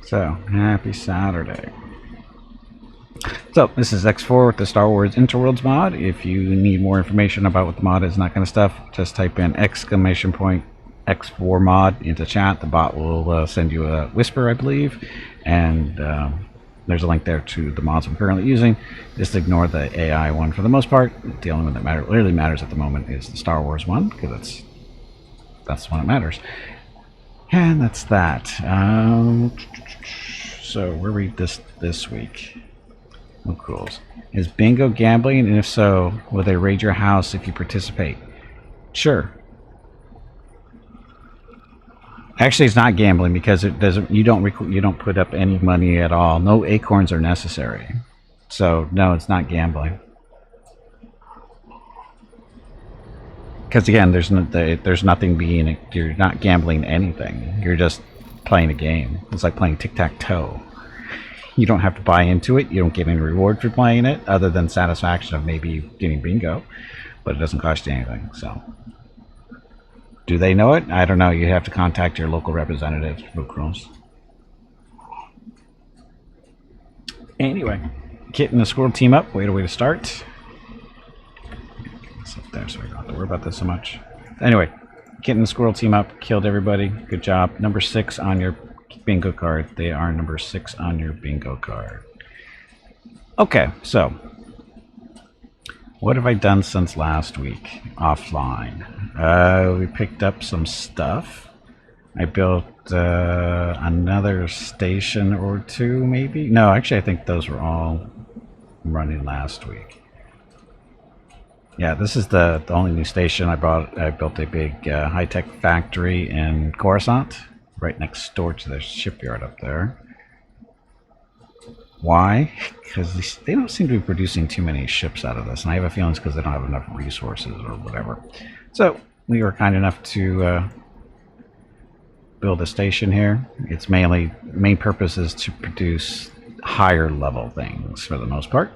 So, happy Saturday. So, this is X4 with the Star Wars Interworlds mod. If you need more information about what the mod is and that kind of stuff, just type in X4 mod into chat. The bot will send you a whisper, I believe, and there's a link there to the mods I'm currently using. Just ignore the AI one for the most part. The only one that really matters at the moment is the Star Wars one, because that's the one that matters. And that's that. So where are we this week? Oh, cool. Is bingo gambling? And if so, will they raid your house if you participate? Sure. Actually, it's not gambling because it doesn't. You don't put up any money at all. No acorns are necessary. So no, it's not gambling. Because again, there's nothing being. You're not gambling anything. You're just playing a game. It's like playing tic-tac-toe. You don't have to buy into it. You don't get any reward for playing it, other than satisfaction of maybe getting bingo. But it doesn't cost you anything. So, do they know it? I don't know. You have to contact your local representative. Anyway, Kit and the Squirrel team up. Way to start. Up there, so we don't have to worry about this so much. Anyway, Kit and the Squirrel team up, killed everybody. Good job. Number 6 on your bingo card. They are number 6 on your bingo card. Okay, so what have I done since last week offline? We picked up some stuff. I built another station or two, maybe. No, actually, I think those were all running last week. Yeah, this is the only new station I brought. I built a big high-tech factory in Coruscant, right next door to the shipyard up there. Why? Because they don't seem to be producing too many ships out of this, and I have a feeling it's because they don't have enough resources or whatever. So we were kind enough to build a station here. Its main purpose is to produce higher level things for the most part,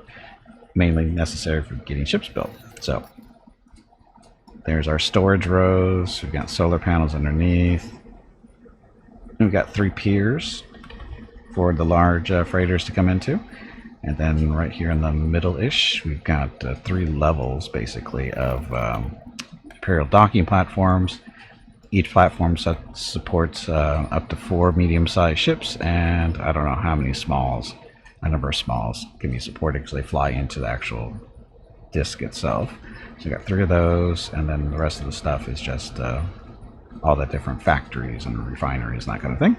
mainly necessary for getting ships built. So there's our storage rows. We've got solar panels underneath. We've got 3 piers for the large freighters to come into. And then right here in the middle-ish, we've got 3 levels basically of Imperial docking platforms. Each platform supports up to 4 medium-sized ships, and I don't know how many smalls. A number of smalls can be supported because they fly into the actual disk itself. So we got 3 of those, and then the rest of the stuff is just all the different factories and refineries and that kind of thing.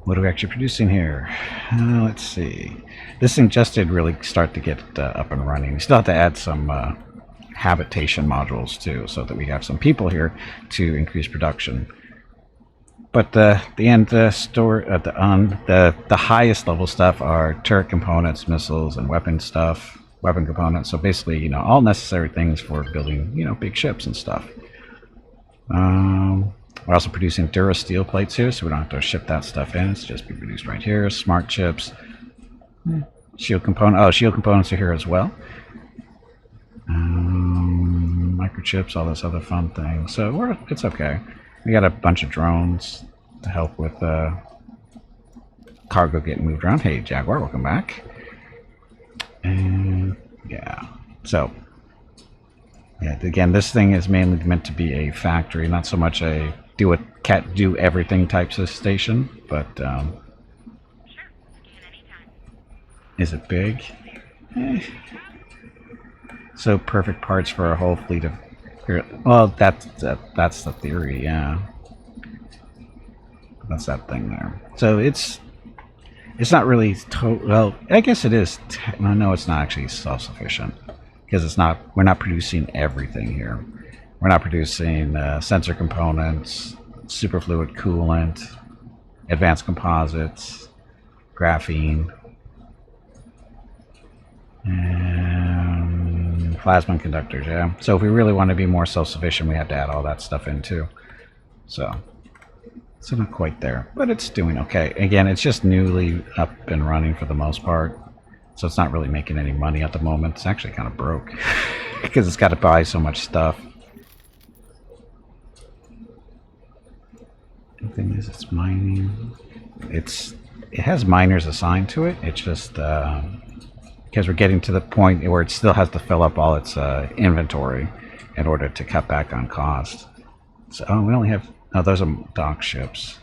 What are we actually producing here? Let's see. This thing just did really start to get up and running. We still have to add some habitation modules too, so that we have some people here to increase production. But the highest level stuff are turret components, missiles, and weapon components. So basically, you know, all necessary things for building, you know, big ships and stuff. We're also producing Dura steel plates here, so we don't have to ship that stuff in. It's just be produced right here. Smart chips, shield component. Oh, shield components are here as well. Microchips, all this other fun thing. So it's okay. We got a bunch of drones to help with cargo getting moved around. Hey, Jaguar, welcome back. And yeah, so yeah, again, this thing is mainly meant to be a factory, not so much a do everything types of station. But is it big? So perfect parts for a whole fleet of. Well, that's the theory, yeah. That's that thing there. So it's not really well. I guess it is. No, it's not actually self-sufficient because it's not. We're not producing everything here. We're not producing sensor components, superfluid coolant, advanced composites, graphene, and plasma conductors. Yeah. So if we really want to be more self-sufficient, we have to add all that stuff in too. So not quite there, but it's doing okay. Again, it's just newly up and running for the most part, so it's not really making any money at the moment. It's actually kind of broke because it's got to buy so much stuff. The thing is, it's mining. It has miners assigned to it. It's just because we're getting to the point where it still has to fill up all its inventory in order to cut back on cost. So we only have, oh, those are dock ships.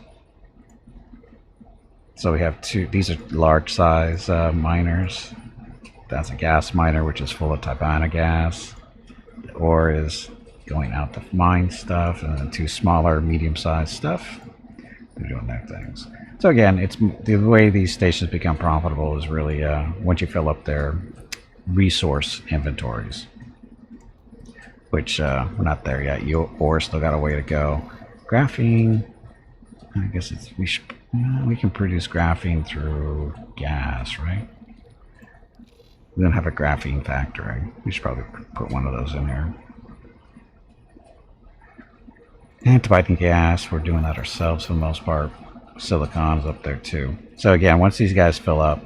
So we have two. These are large size miners. That's a gas miner, which is full of Tibana gas. The ore is going out to mine stuff, and then two smaller, medium-sized stuff. They're doing their things. So again, it's the way these stations become profitable is really once you fill up their resource inventories, which we're not there yet. Ore still got a way to go. Graphene, I guess we can produce graphene through gas, right? We don't have a graphene factory. We should probably put one of those in here. Antibiting gas, we're doing that ourselves for the most part. Silicon's up there too. So again, once these guys fill up,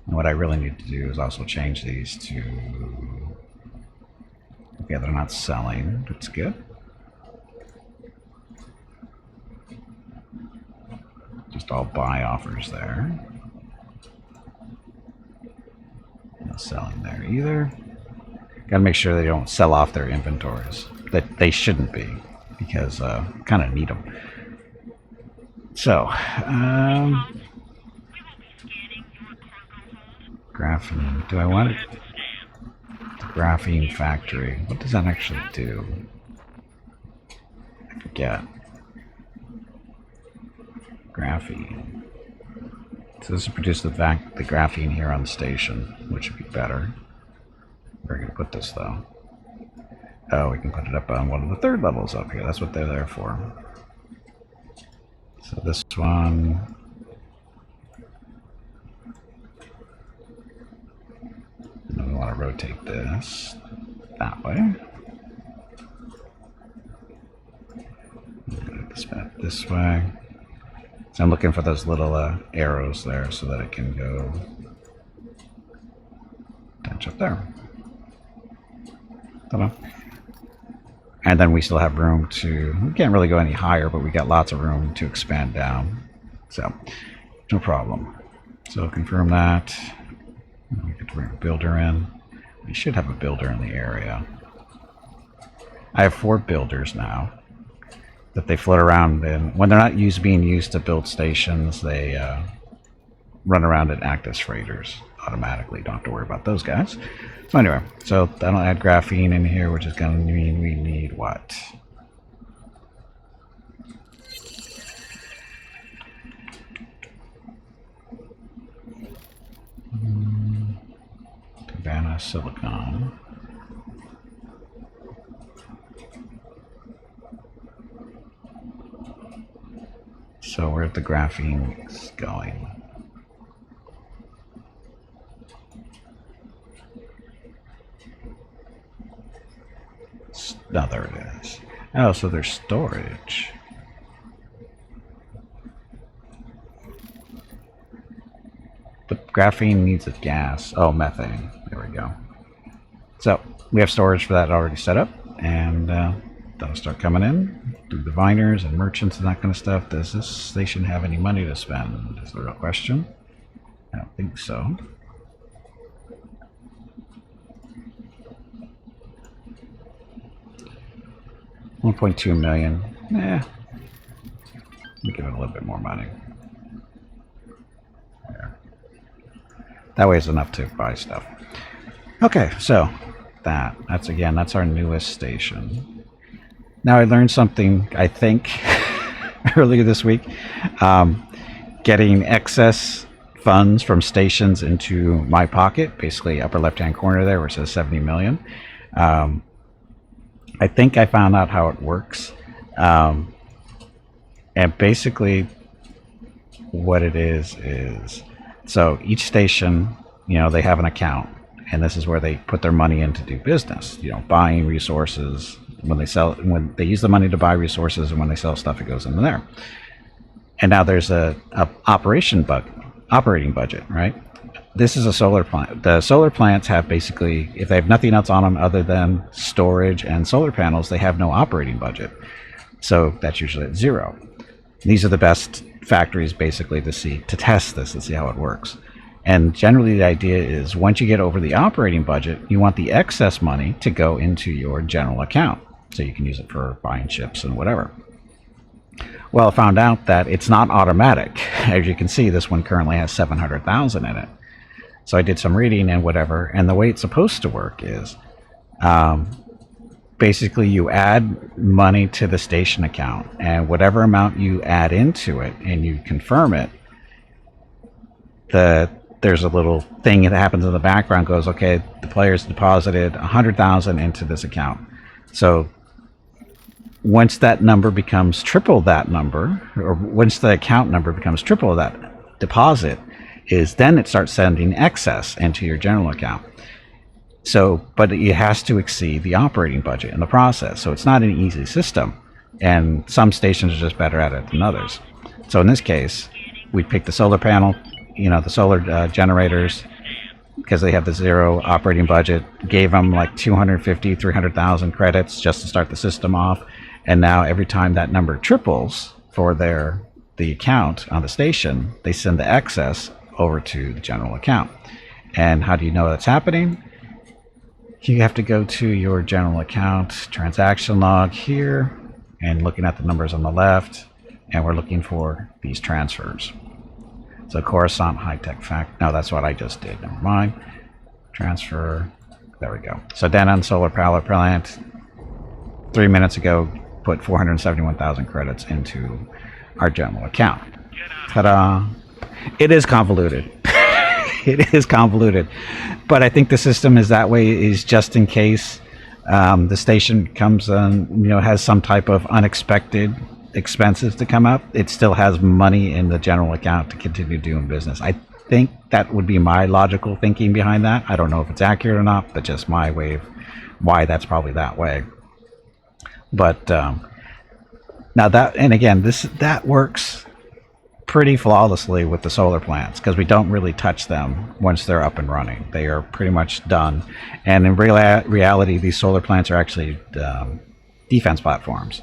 what I really need to do is also change these to... Okay, they're not selling. That's good. Just all buy offers there. No selling there either. Gotta make sure they don't sell off their inventories. That they shouldn't be, because kind of need them. So, graphene. Do I want it? The graphene factory. What does that actually do? I forget. Graphene. So this will produce the graphene here on the station, which would be better. Where are we going to put this though? Oh, we can put it up on one of the third levels up here. That's what they're there for. So this one. And we want to rotate this that way. Spin it this way. So I'm looking for those little arrows there so that it can go touch up there. Ta-da. And then we still have room to, we can't really go any higher, but we got lots of room to expand down. So, no problem. So confirm that. We could bring a builder in. We should have a builder in the area. I have 4 builders now that they float around in. When they're not being used to build stations, they run around and act as freighters automatically. Don't have to worry about those guys. So anyway, so that'll add graphene in here, which is going to mean we need what? Tibana silicon. So where's the graphene going? No, there it is. Oh, so there's storage. The graphene needs a gas. Oh, methane. There we go. So we have storage for that already set up, and that'll start coming in through the diviners and merchants and that kind of stuff. Does this station have any money to spend? Is the real question. I don't think so. $1.2 million. Let me give it a little bit more money. There. That way it's enough to buy stuff. Okay, so that's our newest station. Now I learned something, I think, earlier this week. Getting excess funds from stations into my pocket, basically upper left-hand corner there where it says 70 million. I think I found out how it works. And basically what it is, so each station, they have an account, and this is where they put their money in to do business, buying resources. When they use the money to buy resources, and when they sell stuff, it goes into there. And now there's a operating budget, right? This is a solar plant. The solar plants have basically, if they have nothing else on them other than storage and solar panels, they have no operating budget. So that's usually at 0. These are the best factories basically to test this and see how it works. And generally the idea is once you get over the operating budget, you want the excess money to go into your general account so you can use it for buying ships and whatever. Well, I found out that it's not automatic. As you can see, this one currently has 700,000 in it. So I did some reading and whatever, and the way it's supposed to work is basically you add money to the station account, and whatever amount you add into it and you confirm it, there's a little thing that happens in the background, goes, okay, the player's deposited 100,000 into this account. So once that number becomes triple that number, or once the account number becomes triple that deposit, is then it starts sending excess into your general account. So, but it has to exceed the operating budget in the process. So it's not an easy system, and some stations are just better at it than others. So in this case, we picked the solar panel, the solar generators, because they have the 0 operating budget, gave them like 250, 300,000 credits just to start the system off. And now every time that number triples for the account on the station, they send the excess over to the general account. And how do you know that's happening? You have to go to your general account transaction log here and looking at the numbers on the left, and we're looking for these transfers. So Coruscant high-tech fact. No, that's what I just did. Never mind. Transfer. There we go. So Denon solar power plant 3 minutes ago put 471,000 credits into our general account. Ta-da! It is convoluted. It is convoluted, but I think the system is that way is just in case the station comes on, has some type of unexpected expenses to come up. It still has money in the general account to continue doing business. I think that would be my logical thinking behind that. I don't know if it's accurate or not, but just my way of why that's probably that way. But now that, and again, that works pretty flawlessly with the solar plants, because we don't really touch them once they're up and running. They are pretty much done. And in reality, these solar plants are actually defense platforms,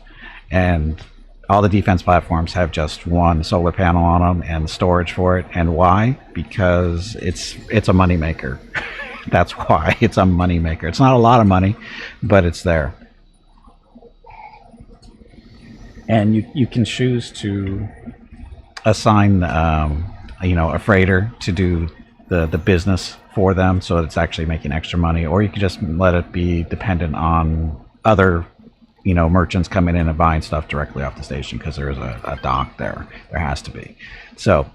and all the defense platforms have just one solar panel on them and storage for it. And why? Because it's a money maker. That's why it's a money maker. It's not a lot of money, but it's there. And you can choose to assign a freighter to do the business for them, so it's actually making extra money, or you can just let it be dependent on other merchants coming in and buying stuff directly off the station, because there's a dock there has to be. So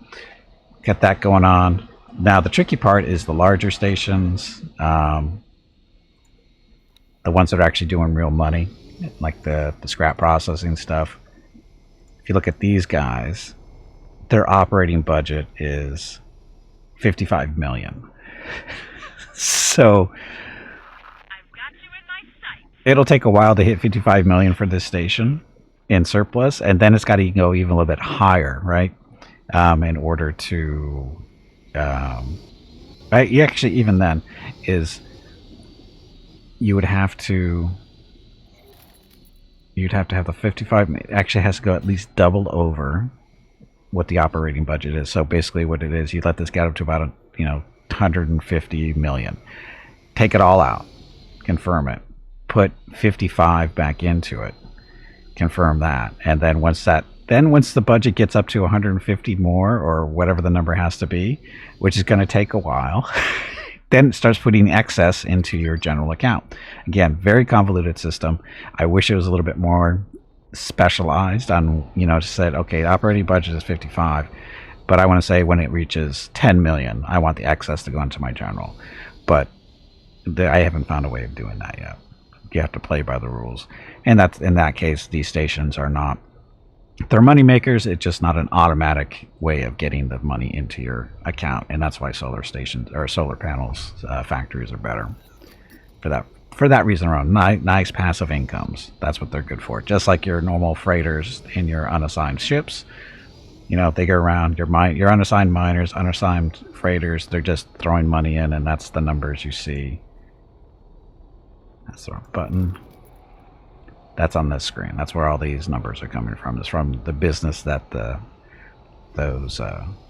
get that going on. Now the tricky part is the larger stations, the ones that are actually doing real money, like the scrap processing stuff. If you look at these guys, their operating budget is 55 million. So I've got you in my sight. It'll take a while to hit 55 million for this station in surplus, and then it's got to go even a little bit higher, right? In order to actually, even then, is you'd have to have the 55. It actually has to go at least double over what the operating budget is. So basically what it is, you let this get up to about 150 million, take it all out, confirm it, put 55 back into it, confirm that, and then once the budget gets up to 150 more, or whatever the number has to be, which is going to take a while, then it starts putting excess into your general account. Again, very convoluted system. I wish it was a little bit more specialized on, just said, okay, operating budget is 55, but I want to say when it reaches 10 million, I want the excess to go into my general. But I haven't found a way of doing that yet. You have to play by the rules. And that's, in that case, these stations are not, they're money makers. It's just not an automatic way of getting the money into your account. And that's why solar stations or solar panels factories are better for that reason alone. Nice passive incomes. That's what they're good for. Just like your normal freighters in your unassigned ships. If they go around, your unassigned miners, unassigned freighters, they're just throwing money in, and that's the numbers you see. That's the wrong button. That's on this screen. That's where all these numbers are coming from. It's from the business that those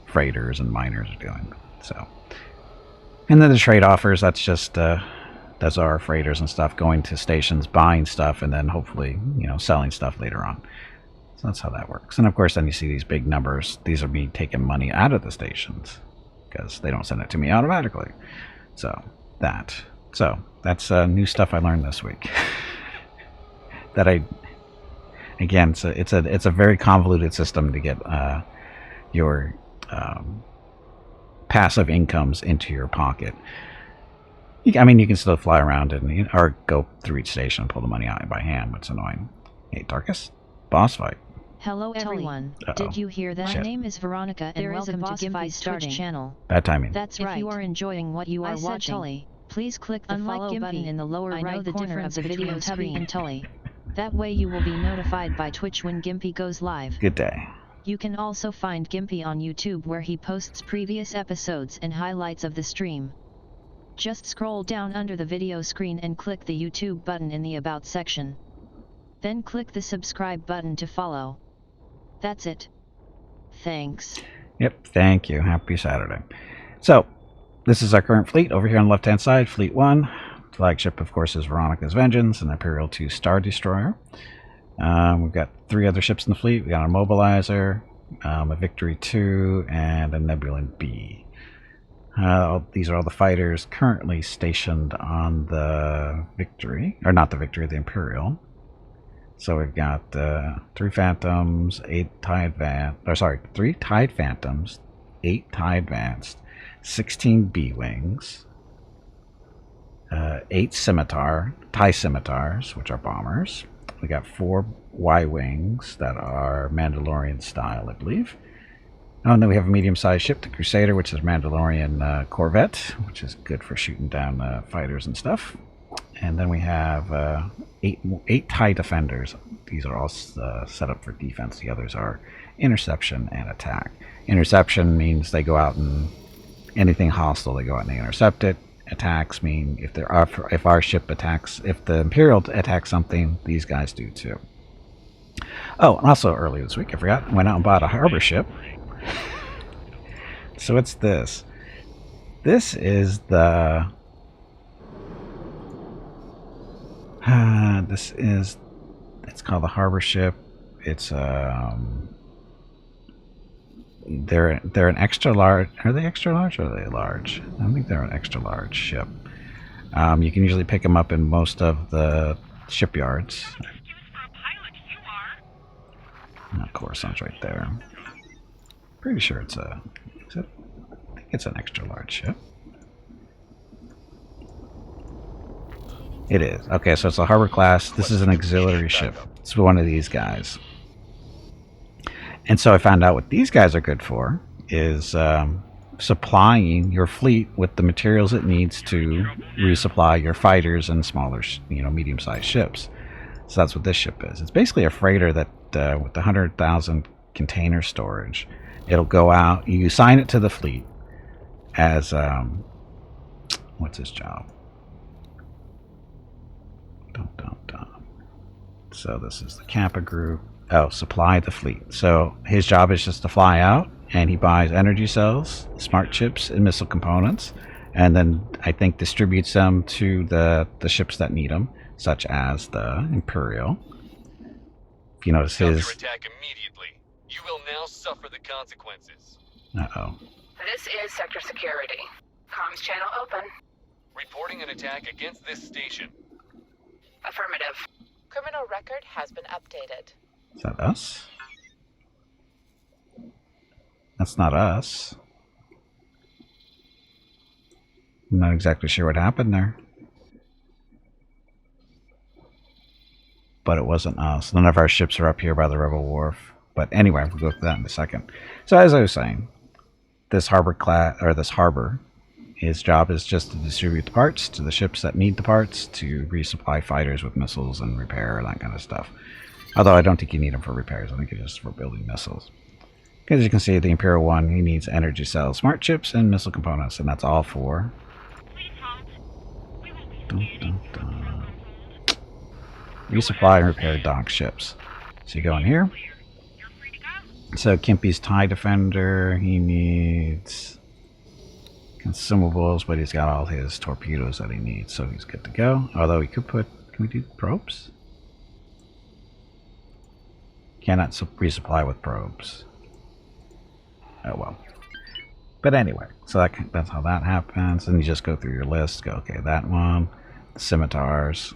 freighters and miners are doing. So, and then the trade offers. That's just those are our freighters and stuff going to stations, buying stuff, and then hopefully selling stuff later on. So that's how that works. And of course, then you see these big numbers. These are me taking money out of the stations because they don't send it to me automatically. So that's new stuff I learned this week. That again, it's a very convoluted system to get your passive incomes into your pocket. I mean, you can still fly around and or go through each station and pull the money out by hand, but it's annoying. Hey, Darkus, boss fight. Hello everyone. Did you hear that? My name is Veronica and welcome to Gimpy's Twitch channel. Bad timing. That's right. If you are enjoying what you are watching, Tully, please click the follow button in the lower right corner of the video screen and Tully. That way you will be notified by Twitch when Gimpy goes live. Good day. You can also find Gimpy on YouTube where he posts previous episodes and highlights of the stream. Just scroll down under the video screen and click the YouTube button in the About section. Then click the subscribe button to follow. That's it. Thanks. Yep, thank you. Happy Saturday. So, this is our current fleet over here on the left-hand side, Fleet 1. Flagship, of course, is Veronica's Vengeance, an Imperial 2 Star Destroyer. We've got 3 other ships in the fleet. We got a Mobilizer, a Victory 2, and a nebulon-b. These are all the fighters currently stationed on the Victory, or not the Victory, the Imperial. So we've got 3 Phantoms, 3 TIE Phantoms, 8 TIE Advanced, 16 B-Wings, 8 TIE Scimitars, which are bombers. We got 4 Y-Wings that are Mandalorian style, I believe. Oh, and then we have a medium-sized ship, the Crusader, which is Mandalorian Corvette, which is good for shooting down fighters and stuff. And then we have 8 TIE Defenders. These are all set up for defense. The others are interception and attack. Interception means they go out and anything hostile, they go out and they intercept it. Attacks mean if our ship attacks, if the Imperial attacks something, these guys do too. Oh, and also earlier this week, I forgot, I went out and bought a harbor ship. So it's this. This is the... it's called the harbor ship. It's they're an extra large. Are they extra large or are they large? I think they're an extra large ship. You can usually pick them up in most of the shipyards. Of course, sounds right there. Pretty sure it's I think it's an extra large ship. It is. Okay, so it's a harbor class. This is an auxiliary ship. It's one of these guys. And so I found out what these guys are good for is supplying your fleet with the materials it needs to resupply your fighters and smaller, medium-sized ships. So that's what this ship is. It's basically a freighter that with 100,000 container storage, it'll go out. You assign it to the fleet as what's his job? So this is the Kappa group. Oh, supply the fleet. So his job is just to fly out, and he buys energy cells, smart chips, and missile components, and then I think distributes them to the ships that need them, such as the Imperial. If you notice his... Attack immediately. You will now suffer the consequences. Uh-oh. This is Sector Security. Comms channel open. Reporting an attack against this station. Affirmative. Criminal record has been updated. Is that us? That's not us. I'm not exactly sure what happened there. But it wasn't us. None of our ships are up here by the Rebel Wharf. But anyway, we'll go through that in a second. So as I was saying, this harbor, his job is just to distribute the parts to the ships that need the parts to resupply fighters with missiles and repair and that kind of stuff. Although I don't think you need them for repairs. I think it's just for building missiles. As you can see, the Imperial 1, he needs energy cells, smart chips, and missile components, and that's all for... resupply and repair dock ships. So you go in here. So Kimpy's TIE Defender, he needs consumables, but he's got all his torpedoes that he needs, so he's good to go. Although he could put, can we do probes? Cannot resupply with probes. Oh well. But anyway, so that's how that happens. And you just go through your list, go, okay, that one, the scimitars.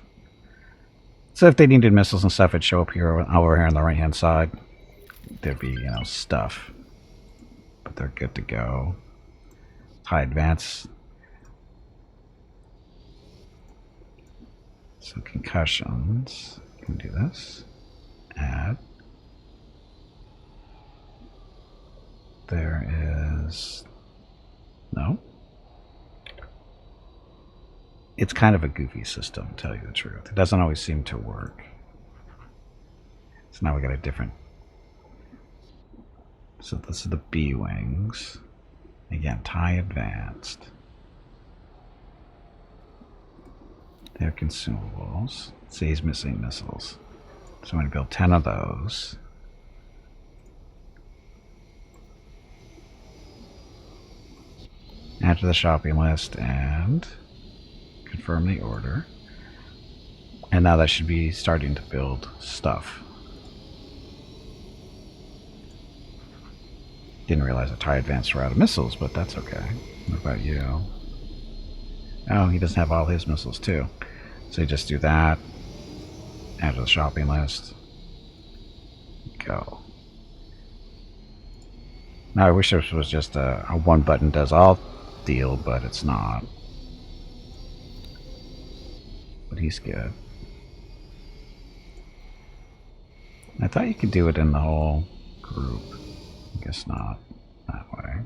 So if they needed missiles and stuff, it'd show up here over here on the right hand side. There'd be, you know, stuff. But they're good to go. High advance. So concussions. You can do this. Add. There is no. It's kind of a goofy system, to tell you the truth. It doesn't always seem to work. So now we got a different. So this is the B wings. Again, TIE advanced. They're consumables. See, he's missing missiles. So I'm going to build 10 of those. Add to the shopping list and confirm the order. And now that should be starting to build stuff. Didn't realize that TIE advanced were out of missiles, but that's okay. What about you? Oh, he doesn't have all his missiles too. So you just do that. Add to the shopping list. Go. Now I wish this was just a one button does all deal, but it's not. But he's good. I thought you could do it in the whole group. I guess not that way.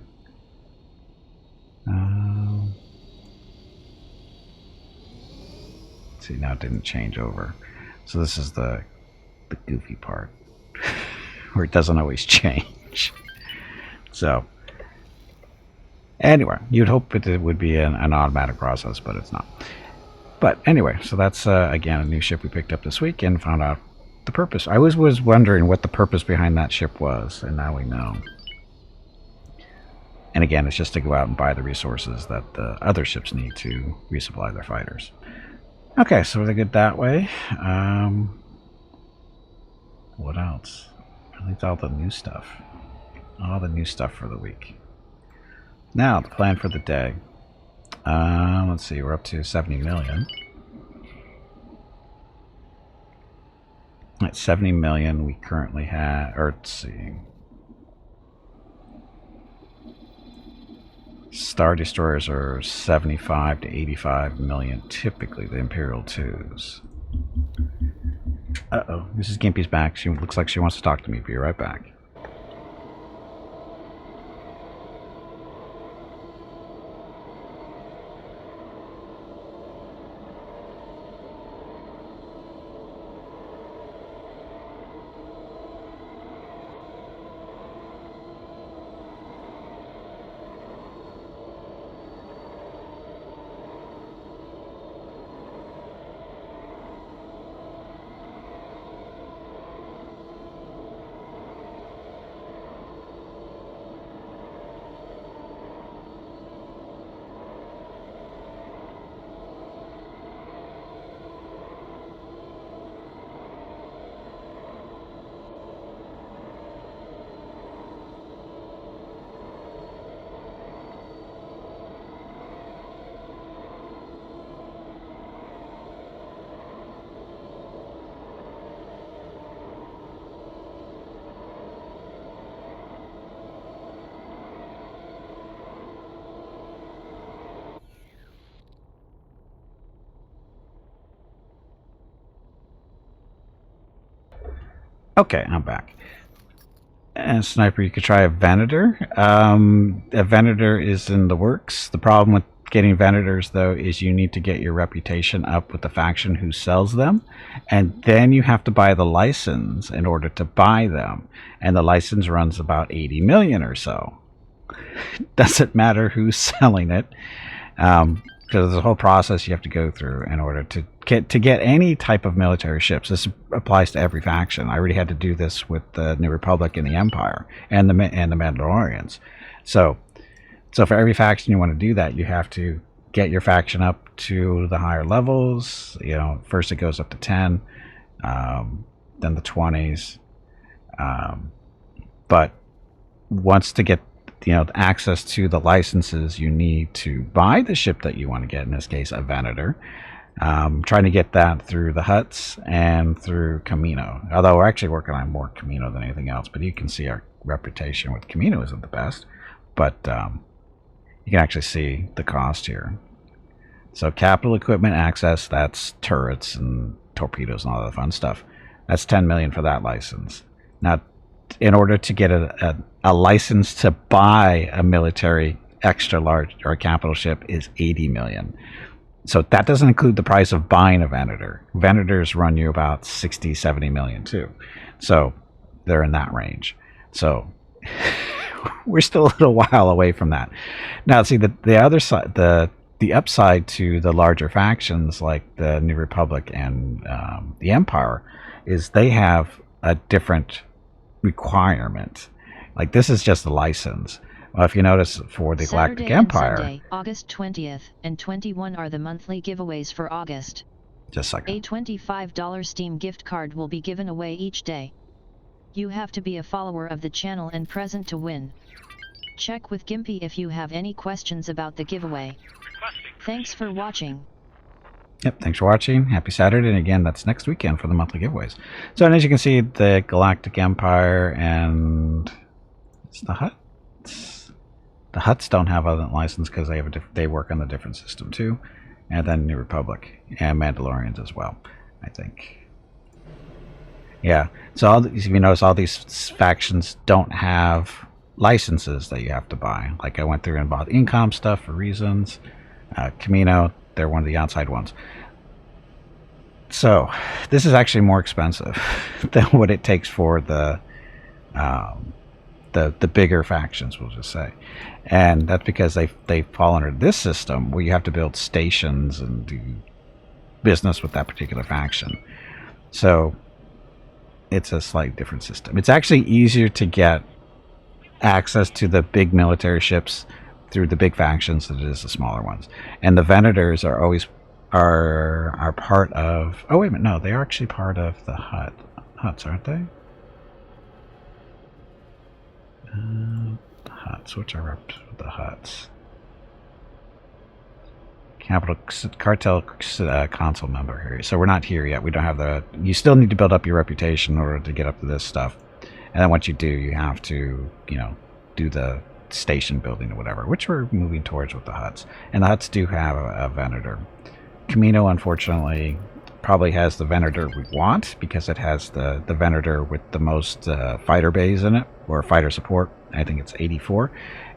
See, now it didn't change over. So this is the goofy part where it doesn't always change. So anyway, you'd hope it would be an automatic process, but it's not. But anyway, so that's again a new ship we picked up this week and found out the purpose. I was wondering what the purpose behind that ship was, and now we know. And again, it's just to go out and buy the resources that the other ships need to resupply their fighters. Okay, so they're good that way. What else? I think all the new stuff. All the new stuff for the week. Now, the plan for the day. Let's see, we're up to 70 million. At 70 million, we currently have, or let's see. Star Destroyers are 75 to 85 million, typically, the Imperial 2s. Uh-oh, Mrs. Gimpy's back. She looks like she wants to talk to me. Be right back. Okay, I'm back. And Sniper, you could try a Venator. A Venator is in the works. The problem with getting Venators, though, is you need to get your reputation up with the faction who sells them. And then you have to buy the license in order to buy them. And the license runs about 80 million or so. Doesn't matter who's selling it. because there's a whole process you have to go through in order to get any type of military ships. This applies to every faction. I already had to do this with the New Republic and the Empire and the Mandalorians. So for every faction you want to do that, you have to get your faction up to the higher levels. You know, first it goes up to 10, then the 20s. But once to get access to the licenses, you need to buy the ship that you want to get, in this case a Venator. Trying to get that through the Hutts and through Camino, although we're actually working on more Camino than anything else, but you can see our reputation with Camino isn't the best, but you can actually see the cost here. So capital equipment access, that's turrets and torpedoes and all the fun stuff. That's 10 million for that license. Now, in order to get a license to buy a military extra large or a capital ship is 80 million. So that doesn't include the price of buying a Venator. Venators run you about 60, 70 million too. So they're in that range. So we're still a little while away from that. Now, see, the other side, the upside to the larger factions like the New Republic and the Empire is they have a different requirement. Like, this is just a license. Well, if you notice, for the Saturday Galactic Empire, and Sunday, August 20th and 21 are the monthly giveaways for August. just a second. A $25 Steam gift card will be given away each day. You have to be a follower of the channel and present to win. Check with Gimpy if you have any questions about the giveaway. Thanks for watching. Yep, thanks for watching. Happy Saturday. And again, that's next weekend for the monthly giveaways. So, and as you can see, the Galactic Empire and it's the Hutts. The Hutts don't have a license because they work on the different system too. And then New Republic and Mandalorians as well, I think. Yeah, so if you notice, all these factions don't have licenses that you have to buy. Like, I went through and bought Incom stuff for reasons. Camino, they're one of the outside ones. So this is actually more expensive than what it takes for the bigger factions, we'll just say. And that's because they fall under this system where you have to build stations and do business with that particular faction. So it's a slightly different system. It's actually easier to get access to the big military ships through the big factions than it is the smaller ones. And the Venators are always are part of... Oh, wait a minute. No, they are actually part of the Hutts, aren't they? The Hutts. Which are up the Hutts? Capital Cartel Council member here. So we're not here yet. We don't have the... You still need to build up your reputation in order to get up to this stuff. And then once you do, you have to, do the station building or whatever, which we're moving towards with the Hutts. And the Hutts do have a Venator. Camino, unfortunately, probably has the Venator we want because it has the Venator with the most fighter bays in it, or fighter support. I think it's 84.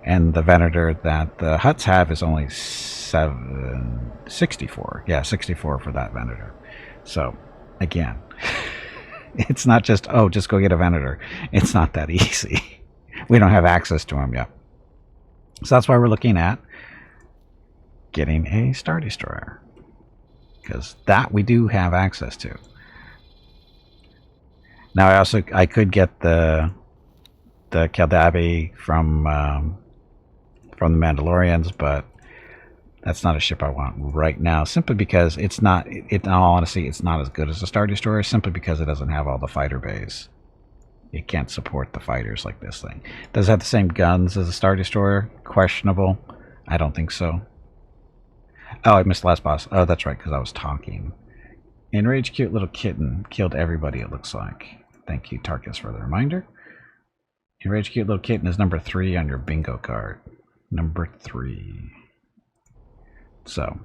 And the Venator that the Hutts have is only 64. Yeah, 64 for that Venator. So, again, it's not just, oh, just go get a Venator. It's not that easy. We don't have access to them yet. So that's why we're looking at getting a Star Destroyer, because that we do have access to. Now, I could get the Keldabi from the Mandalorians, but that's not a ship I want right now, simply because it's not, in all honesty, it's not as good as a Star Destroyer, simply because it doesn't have all the fighter bays. It can't support the fighters like this thing. Does it have the same guns as a Star Destroyer? Questionable. I don't think so. Oh, I missed the last boss. Oh, that's right, because I was talking. Enraged Cute Little Kitten killed everybody, it looks like. Thank you, Tarkus, for the reminder. Enraged Cute Little Kitten is number 3 on your bingo card. Number 3. So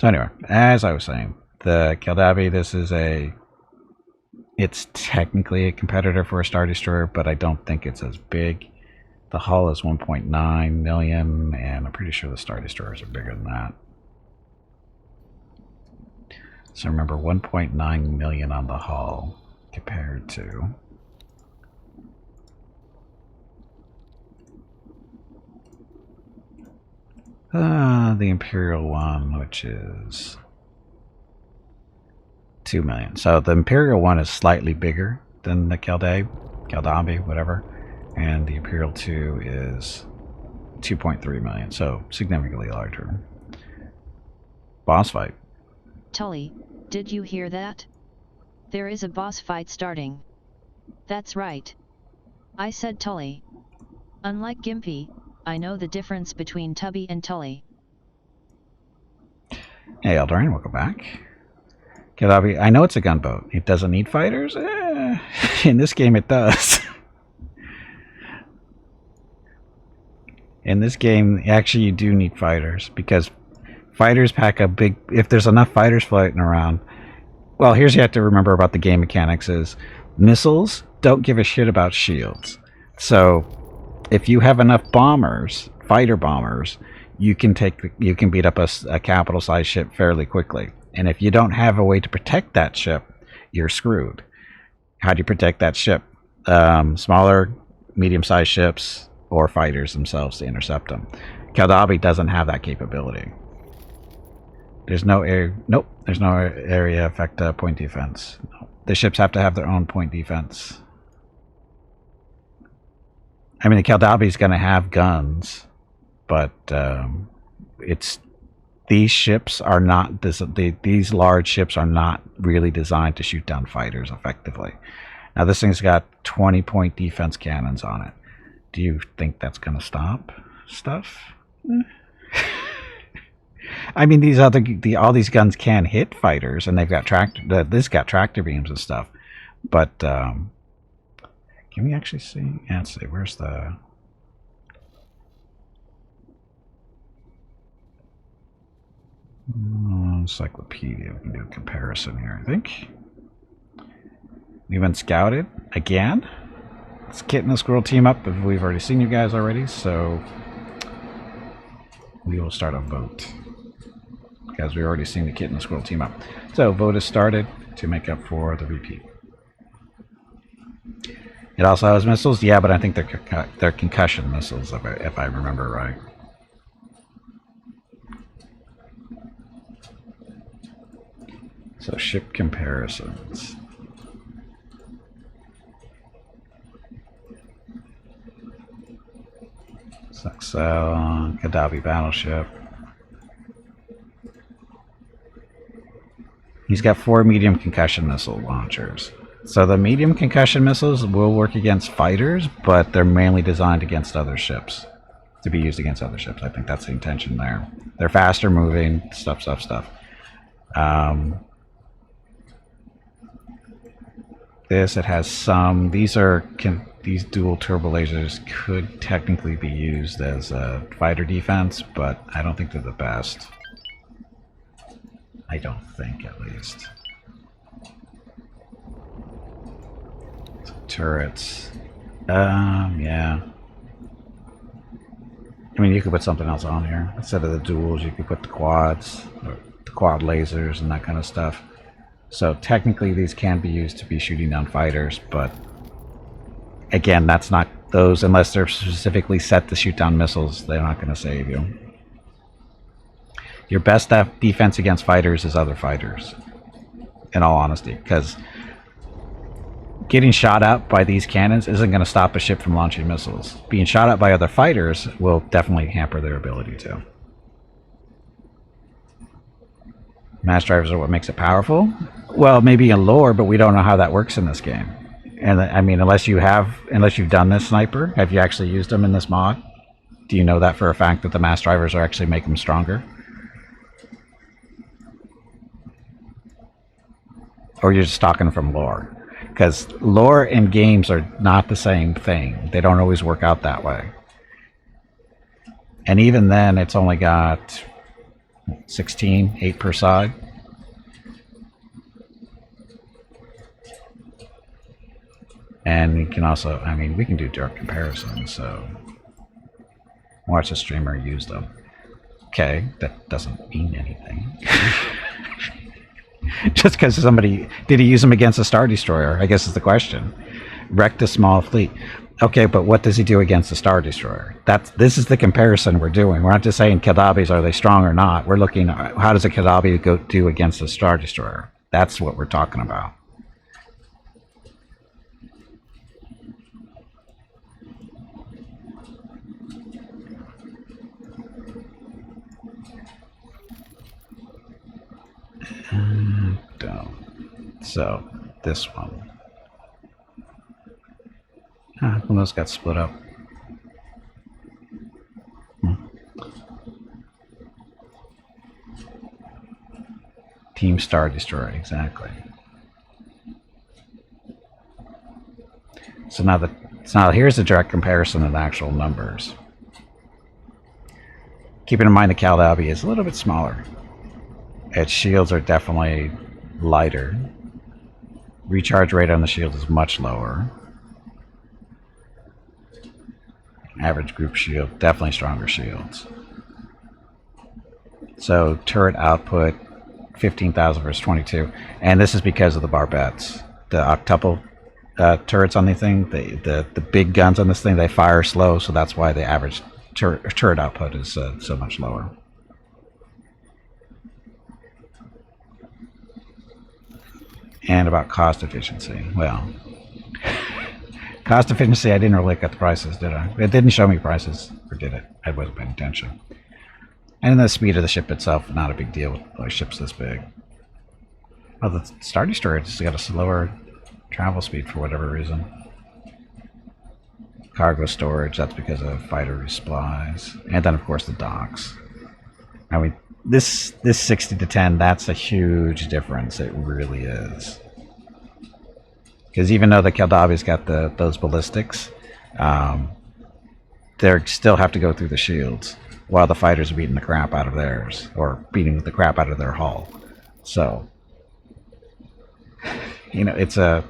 anyway, as I was saying, the Keldabi, this is it's technically a competitor for a Star Destroyer, but I don't think it's as big. The hull is 1.9 million, and I'm pretty sure the Star Destroyers are bigger than that. So remember, 1.9 million on the hull compared to... The Imperial one, which is 2 million. So the Imperial one is slightly bigger than the Kaldambi, whatever. And the Imperial 2 is 2.3 million, so significantly larger. Boss fight. Tully, did you hear that? There is a boss fight starting. That's right. I said Tully. Unlike Gimpy, I know the difference between Tubby and Tully. Hey, Eldraine, welcome back. Kadabi, I know it's a gunboat. It doesn't need fighters? In this game, it does. In this game, actually, you do need fighters, because fighters pack a big... If there's enough fighters floating around... Well, here's what you have to remember about the game mechanics is missiles don't give a shit about shields. So, if you have enough bombers, fighter bombers, you can beat up a capital-sized ship fairly quickly. And if you don't have a way to protect that ship, you're screwed. How do you protect that ship? Smaller, medium-sized ships, or fighters themselves to intercept them. Kaldambi doesn't have that capability. There's no area. Nope. There's no area effect point defense. No. The ships have to have their own point defense. I mean, the Kaldambi's going to have guns, but these ships are not. These large ships are not really designed to shoot down fighters effectively. Now, this thing's got 20-point defense cannons on it. Do you think that's going to stop stuff? I mean, all these guns can hit fighters, and they've got this got tractor beams and stuff. But can we actually see? Yeah, let's see. Where's the? Encyclopedia. We can do a comparison here, I think. We've been scouted again. Let's Kit and the Squirrel team up. We've already seen you guys already, so we will start a vote. Because we've already seen the Kit and the Squirrel team up. So, vote is started to make up for the repeat. It also has missiles? Yeah, but I think they're concussion missiles, if I remember right. So, ship comparisons. Saxel, Kaldambi battleship. He's got 4 medium concussion missile launchers. So the medium concussion missiles will work against fighters, but they're mainly designed against other ships. To be used against other ships. I think that's the intention there. They're faster moving, stuff. It has some... These dual turbo lasers could technically be used as a fighter defense, but I don't think they're the best. I don't think, at least. So, turrets. Yeah. I mean, you could put something else on here. Instead of the duals, you could put the quads, or the quad lasers and that kind of stuff. So technically these can be used to be shooting down fighters, but again, that's not those, unless they're specifically set to shoot down missiles, they're not going to save you. Your best defense against fighters is other fighters, in all honesty, because getting shot up by these cannons isn't going to stop a ship from launching missiles. Being shot up by other fighters will definitely hamper their ability to. Mass drivers are what makes it powerful. Well, maybe in lore, but we don't know how that works in this game. And I mean, unless you've done this, Sniper, have you actually used them in this mod? Do you know that for a fact that the mass drivers are actually make them stronger? Or you're just talking from lore? Because lore and games are not the same thing. They don't always work out that way. And even then, it's only got 16, 8 per side. And you can also, I mean, we can do direct comparisons, so watch a streamer use them. Okay, that doesn't mean anything. Just because somebody, did he use them against a Star Destroyer, I guess is the question. Wrecked a small fleet. Okay, but what does he do against the Star Destroyer? This is the comparison we're doing. We're not just saying Kadabis, are they strong or not. We're looking at how does a Kadabi do against the Star Destroyer. That's what we're talking about. So, this one. Well, those got split up. Team Star Destroyer, exactly. So now here's a direct comparison of the actual numbers. Keeping in mind the Kadabi is a little bit smaller. Its shields are definitely lighter. Recharge rate on the shield is much lower. Average group shield, definitely stronger shields. So turret output, 15,000 versus 22. And this is because of the barbettes. The octuple turrets on the thing, the big guns on this thing, they fire slow, so that's why the average turret output is so much lower. And about cost efficiency. Well, cost efficiency, I didn't really look at the prices, did I? It didn't show me prices, or did it? I wasn't paying attention. And the speed of the ship itself, not a big deal with like ships this big. Well, the Star Destroyer just got a slower travel speed for whatever reason. Cargo storage, that's because of fighter resupplies. And then, of course, the docks. I mean, this 60 to 10, that's a huge difference. It really is. Because even though the Kaldavi's got those ballistics, they still have to go through the shields while the fighters are beating the crap out of theirs, or beating the crap out of their hull. So, you know, it's a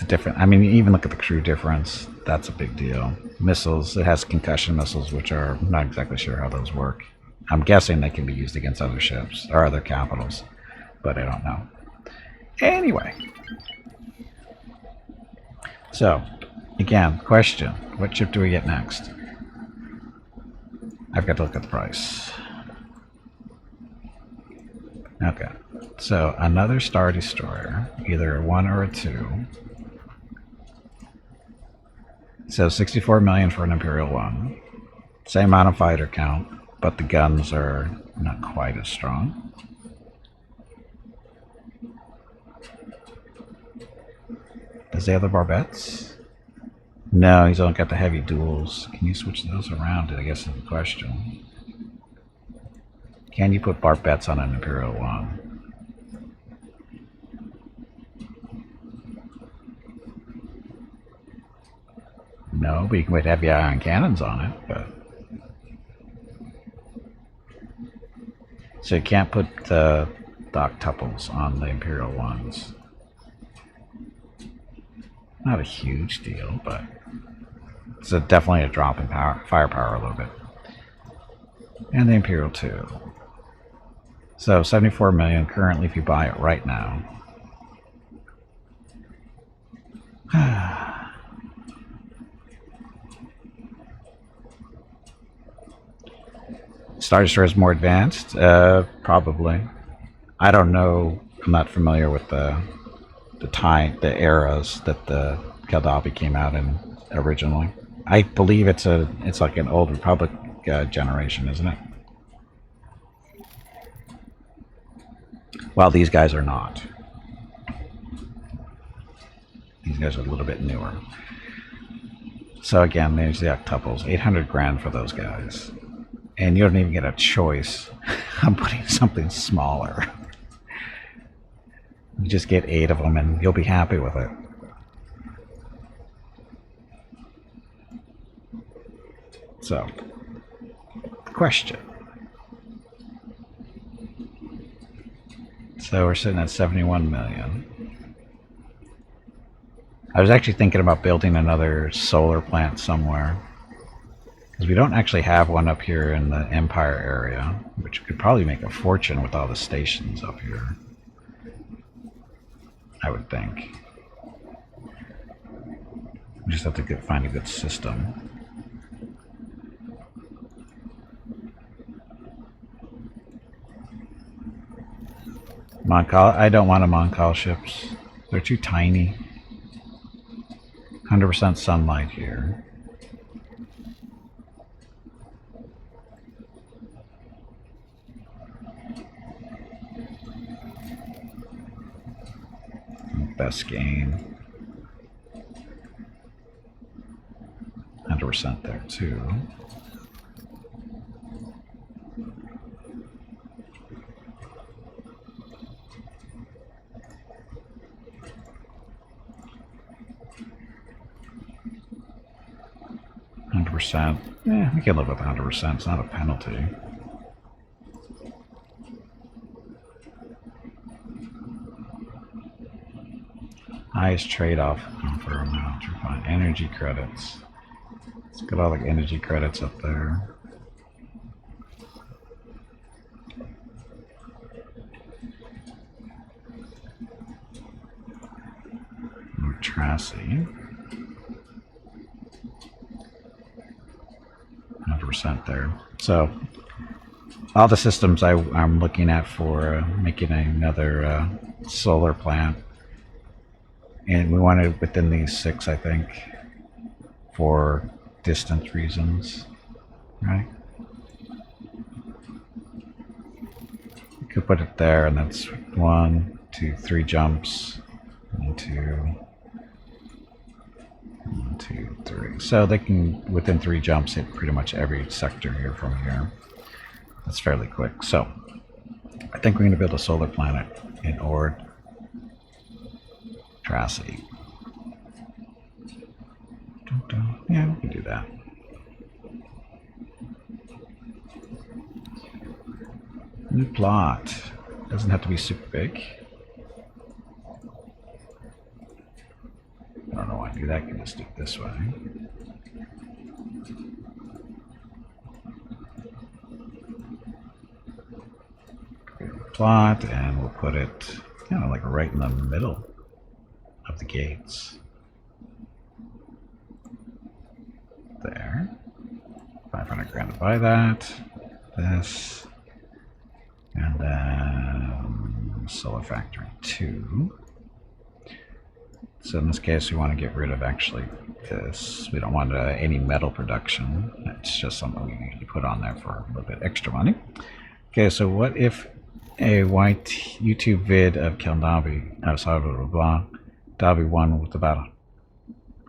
different. I mean, even look at the crew difference. That's a big deal. Missiles, it has concussion missiles, which are I'm not exactly sure how those work. I'm guessing they can be used against other ships or other capitals, but I don't know. Anyway, so again, question: what ship do we get next? I've got to look at the price. Okay, so another Star Destroyer, either a 1 or a 2. So 64 million for an Imperial 1. Same amount of fighter count, but the guns are not quite as strong. Does he have the barbettes? No, he's only got the heavy duels. Can you switch those around? I guess is the question. Can you put barbettes on an Imperial 1? No, but you can put heavy ion cannons on it, but so you can't put the octuples on the Imperial 1s. Not a huge deal, but it's definitely a drop in firepower a little bit. And the Imperial 2. So 74 million currently if you buy it right now. Star Destroyer is more advanced? Probably. I don't know. I'm not familiar with the eras that the Kaldabi came out in originally. I believe it's like an old Republic generation, isn't it? Well, these guys are not. These guys are a little bit newer. So again, there's the octuples. 800 grand for those guys. And you don't even get a choice. I'm putting something smaller. You just get 8 of them and you'll be happy with it. So, question. So we're sitting at 71 million. I was actually thinking about building another solar plant somewhere. Because we don't actually have one up here in the Empire area, which could probably make a fortune with all the stations up here. I would think. We just have to find a good system. Moncall, I don't want a Moncall ships. They're too tiny. 100% sunlight here. Best game. 100% there too. Yeah, we can live with 100%. It's not a penalty. Highest trade-off for amount. Refine energy credits. Let's get all the energy credits up there. More Tracy. 100% there. So all the systems I'm looking at for making another solar plant, and we want it within these 6, I think, for distance reasons, right? You could put it there, and that's 1, 2, 3 jumps. 1, 2, 1, 2, 3. So they can, within 3 jumps, hit pretty much every sector here from here. That's fairly quick. So I think we're going to build a solar planet in Ord. Tracy. Yeah, we can do that. New plot. Doesn't have to be super big. I don't know why I do that. I can just do it this way. Plot, and we'll put it kind of like right in the middle of the gates. There. 500 grand to buy that. This. And then Solar Factory 2. So in this case, we want to get rid of actually this. We don't want any metal production. It's just something we need to put on there for a little bit extra money. Okay, so what if a white YouTube vid of Keldabi outside of blah, Dabi 1 with about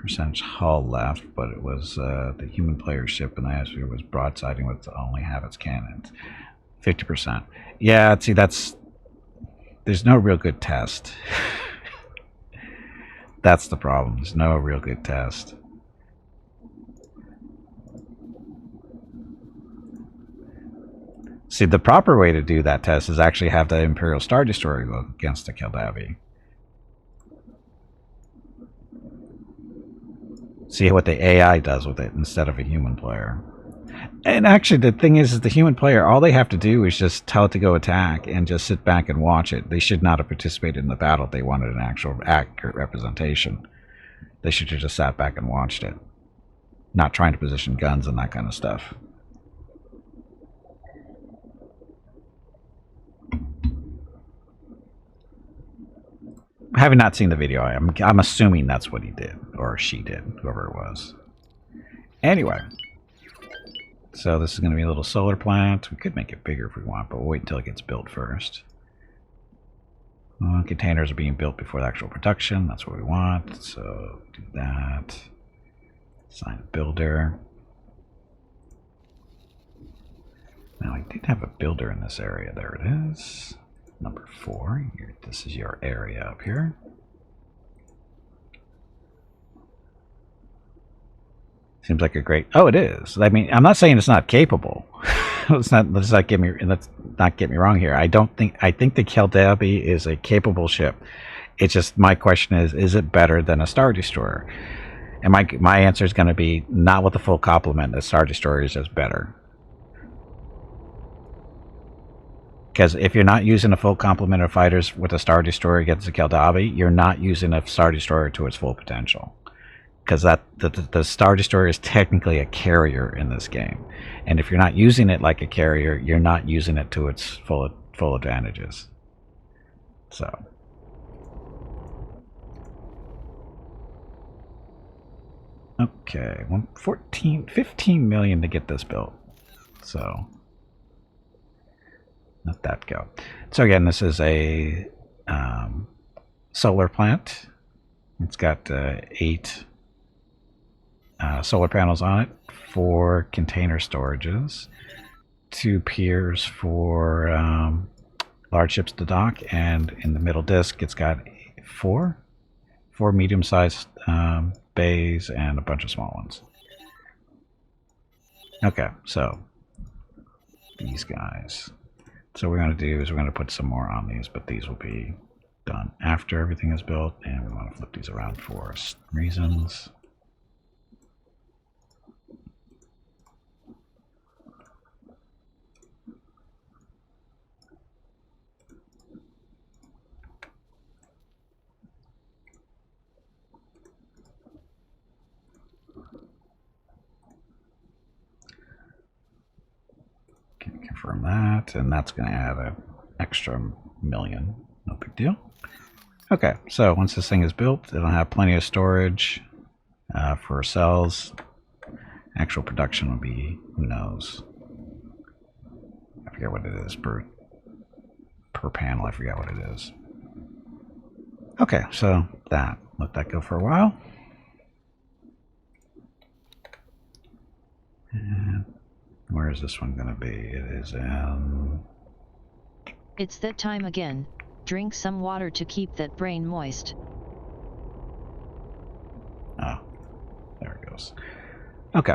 % hull left, but it was the human player ship, and the atmosphere was broadsiding with only half its cannons. 50%. Yeah, see, there's no real good test. That's the problem. There's no real good test. See, the proper way to do that test is actually have the Imperial Star Destroyer go against the Keldabi. See what the AI does with it instead of a human player. And actually, the thing is the human player, all they have to do is just tell it to go attack and just sit back and watch it. They should not have participated in the battle if they wanted an actual accurate representation. They should have just sat back and watched it. Not trying to position guns and that kind of stuff. Having not seen the video, I'm assuming that's what he did, or she did, whoever it was. Anyway. So this is going to be a little solar plant. We could make it bigger if we want, but we'll wait until it gets built first. Containers are being built before the actual production. That's what we want. So do that. Assign a builder. Now I did have a builder in this area. There it is. Number 4. Here, this is your area up here. Seems like a great. Oh, it is. I mean, I'm not saying it's not capable. Let's not get me wrong here. I think the Keldabi is a capable ship. It's just my question is it better than a Star Destroyer? And my answer is going to be not with the full complement. The Star Destroyer is just better. Because if you're not using a full complement of fighters with a Star Destroyer against a Keldabi, you're not using a Star Destroyer to its full potential. because the Star Destroyer is technically a carrier in this game, and if you're not using it like a carrier, you're not using it to its full advantages. So, okay, 15 million to get this built. So, let that go. So again, this is a solar plant. It's got 8 solar panels on it, 4 container storages, 2 piers for large ships to dock, and in the middle disk it's got 4 medium-sized bays and a bunch of small ones. Okay, so these guys. So what we're going to do is we're going to put some more on these, but these will be done after everything is built, and we want to flip these around for reasons. Can confirm that, and that's going to add an extra million. No big deal. Okay, so once this thing is built, it'll have plenty of storage for cells. Actual production will be, who knows? I forget what it is per panel. I forget what it is. Okay, so let that go for a while. And where is this one going to be? It is in... It's that time again. Drink some water to keep that brain moist. Oh, there it goes. Okay.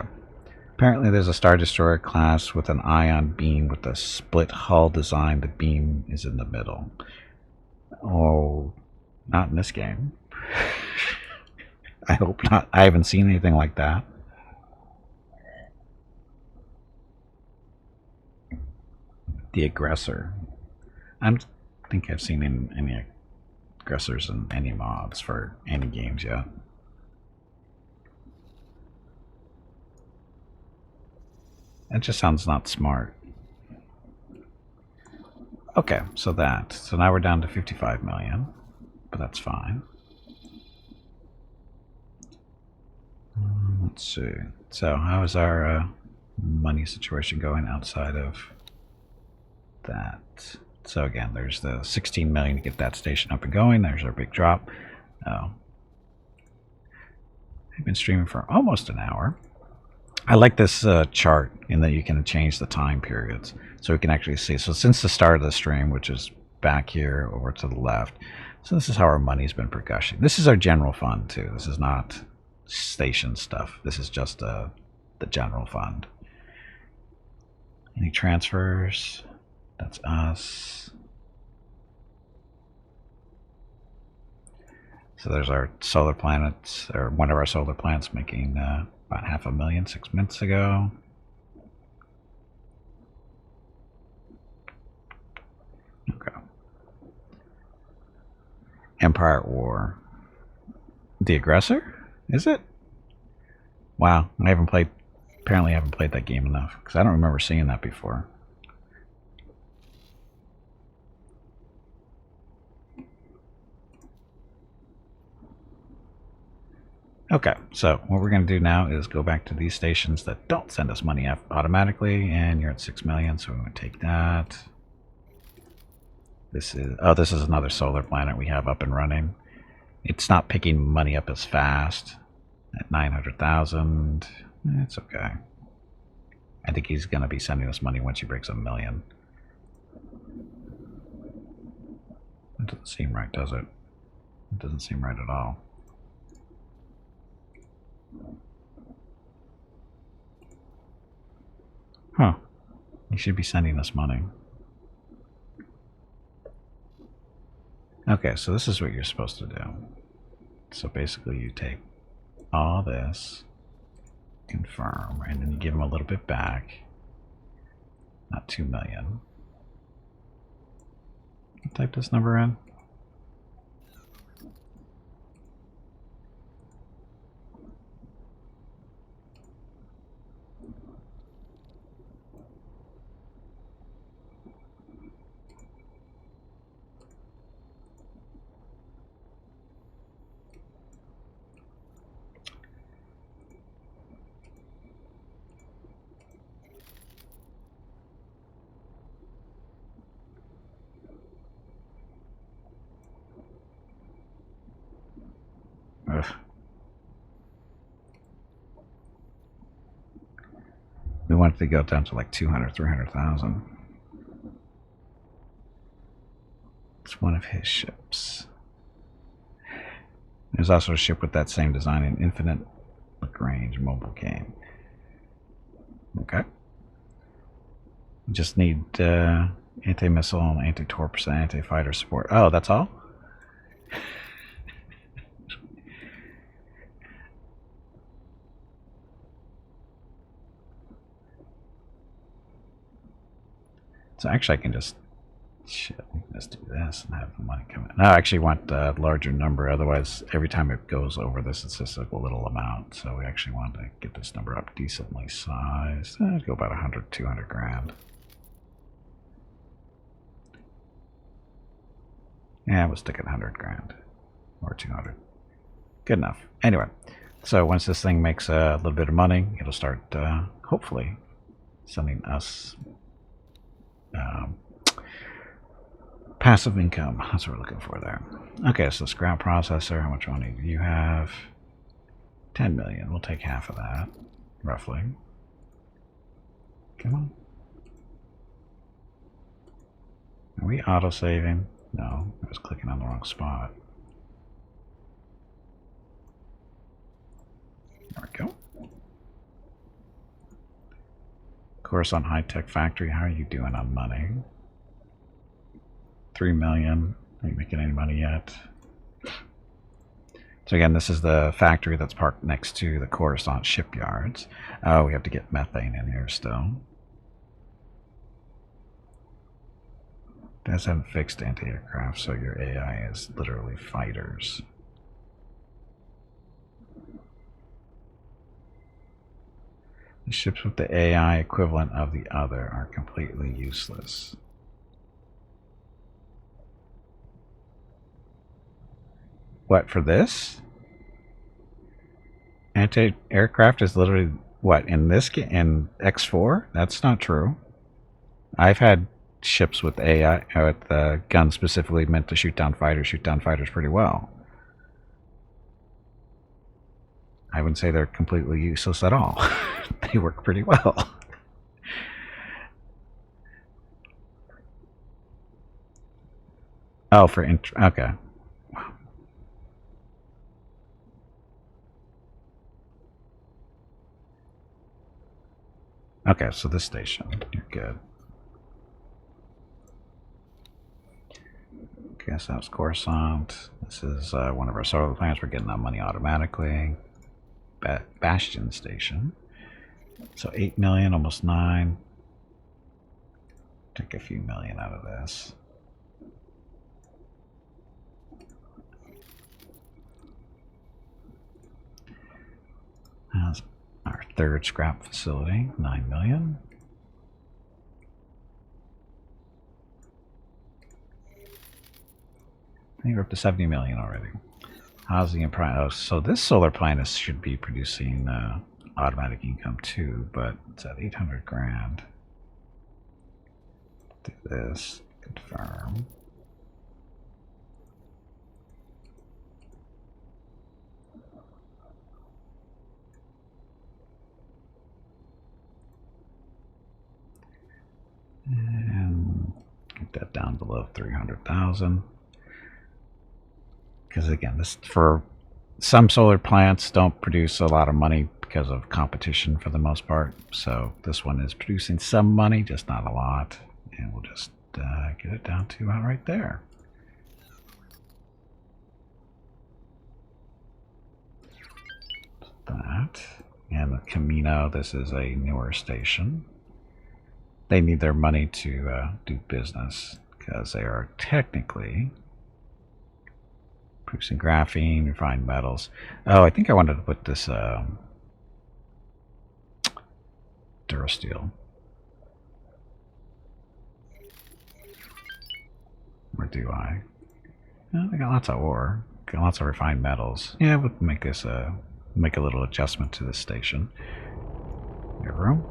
Apparently there's a Star Destroyer class with an ion beam with a split hull design. The beam is in the middle. Oh, not in this game. I hope not. I haven't seen anything like that. The aggressor. I don't think I've seen any aggressors in any mods for any games yet. That just sounds not smart. Okay, so now we're down to 55 million, but that's fine. Let's see. So how is our money situation going outside of that? So again, there's the 16 million to get that station up and going. There's our big drop. Oh, I've been streaming for almost an hour. I like this chart in that you can change the time periods, so we can actually see. So since the start of the stream, which is back here over to the left, so this is how our money's been progressing. This is our general fund too. This is not station stuff. This is just the general fund. Any transfers? That's us. So there's our solar planets, or one of our solar plants making about 500,000 6 months ago. Okay. Empire at War. The aggressor? Is it? Wow, apparently I haven't played that game enough, because I don't remember seeing that before. Okay, so what we're going to do now is go back to these stations that don't send us money automatically, and you're at 6 million, so we're going to take that. This is another solar planet we have up and running. It's not picking money up as fast at 900,000. It's okay. I think he's going to be sending us money once he breaks 1 million. That doesn't seem right, does it? It doesn't seem right at all. Huh. He should be sending us money. Okay, so this is what you're supposed to do. So basically you take all this, confirm, and then you give him a little bit back. Not 2 million. Type this number in. want it to go down to like 200, 300,000. It's one of his ships. There's also a ship with that same design, an infinite range mobile game. Okay. Just need anti-missile, anti-torpedo, anti-fighter support. Oh, that's all? So actually I can just, shit, we can just do this and have the money come in. No, I actually want a larger number, otherwise every time it goes over this it's just like a little amount. So we actually want to get this number up decently sized. Let's go about 100, 200 grand. Yeah, we'll stick at 100 grand or 200. Good enough. Anyway, so once this thing makes a little bit of money, it'll start hopefully sending us passive income. That's what we're looking for there. Okay, so scrap processor, how much money do you have? 10 million. We'll take half of that, roughly. Come on. Are we auto-saving? No, I was clicking on the wrong spot. There we go. Course on high-tech factory. How are you doing on money? 3 million. Are you making any money yet? So again, this is the factory that's parked next to the Coruscant shipyards. Oh, we have to get methane in here still. Does have fixed anti-aircraft, so your AI is literally fighters. The ships with the AI equivalent of the other are completely useless. What, for this? Anti-aircraft is literally, what, in this game, in X4? That's not true. I've had ships with AI, with guns specifically meant to shoot down fighters pretty well. I wouldn't say they're completely useless at all. They work pretty well. Oh, for okay. Okay, so this station, you're good. Okay, so that's Coruscant. This is one of our solar planets. We're getting that money automatically. Bastion station. So 8 million, almost 9. Take a few million out of this. That's our third scrap facility, 9 million. I think we're up to 70 million already. How's the Imperial? Oh, so this solar planet should be producing automatic income too, but it's at 800 grand. Do this, confirm. And get that down below 300,000. Because again, this, for some solar plants don't produce a lot of money because of competition for the most part. So this one is producing some money, just not a lot. And we'll just get it down to about right there. That. And the Camino, this is a newer station. They need their money to do business because they are technically producing graphene, refined metals. Oh, I think I wanted to put this Durasteel. Or do I? Oh, they got lots of ore. Got lots of refined metals. Yeah, we'll make this make a little adjustment to this station. Your room?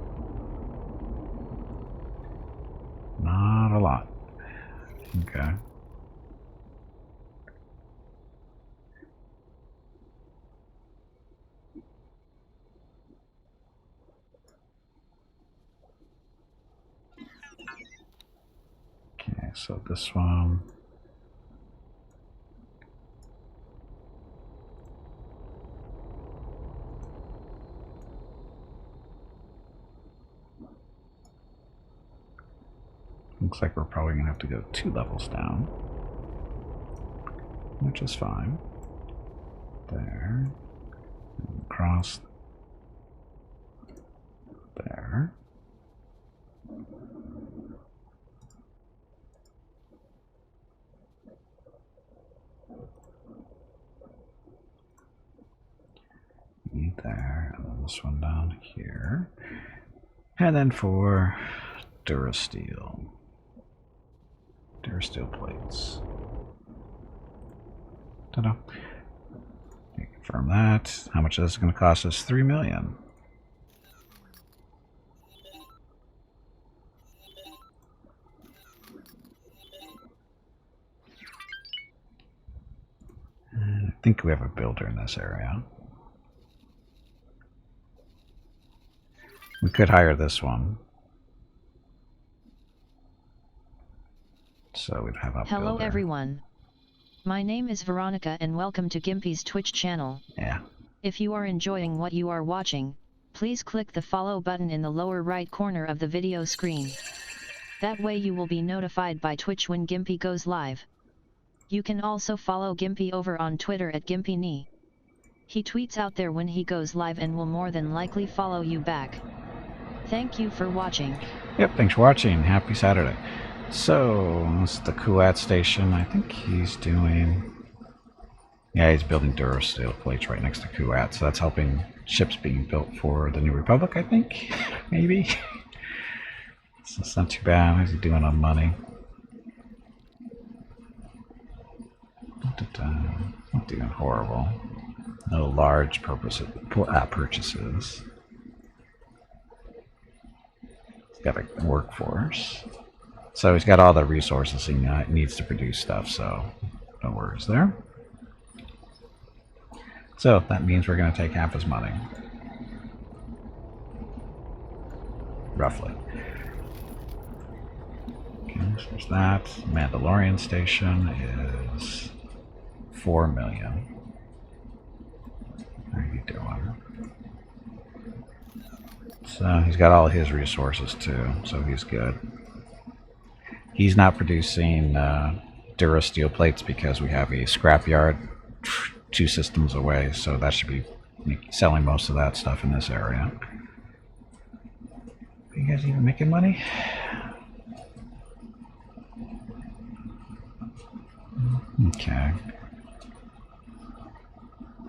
Not a lot. Okay. So this one. Looks like we're probably going to have to go 2 levels down, which is fine. There. And across. There. There, and then this one down here. And then for Durasteel. Durasteel plates. Ta-da. Confirm that. How much is this going to cost us? 3 million. And I think we have a builder in this area. We could hire this one. So we'd have a Hello builder. everyone. My name is Veronica and welcome to Gimpy's Twitch channel. Yeah. If you are enjoying what you are watching, please click the follow button in the lower right corner of the video screen. That way you will be notified by Twitch when Gimpy goes live. You can also follow Gimpy over on Twitter at GimpyKnee. He tweets out there when he goes live and will more than likely follow you back. Thank you for watching. Yep, thanks for watching. Happy Saturday. So, this is the Kuwait station. I think he's doing... Yeah, he's building Durasteel plates right next to Kuwait, so that's helping ships being built for the New Republic, I think. Maybe. So it's not too bad. How's he doing on money? Not doing horrible. No large purchases. He's got a workforce. So he's got all the resources he needs to produce stuff, so no worries there. So that means we're going to take half his money. Roughly. Okay, so there's that. Mandalorian station is 4 million. How are you doing? So he's got all his resources too, so he's good. He's not producing Durasteel plates because we have a scrapyard 2 systems away, so that should be selling most of that stuff in this area. Are you guys even making money? Okay.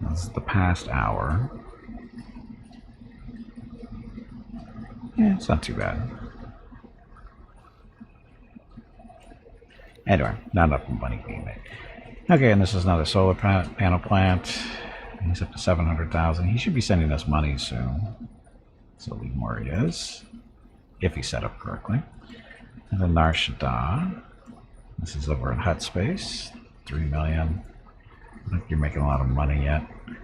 This is the past hour. Yeah, it's not too bad. Anyway, not enough money being made. Okay, and this is another solar panel plant. He's up to 700,000. He should be sending us money soon. So leave him where he is, if he's set up correctly. And then Nar Shaddaa. This is over in Hut Space. 3 million. I don't think you're making a lot of money yet.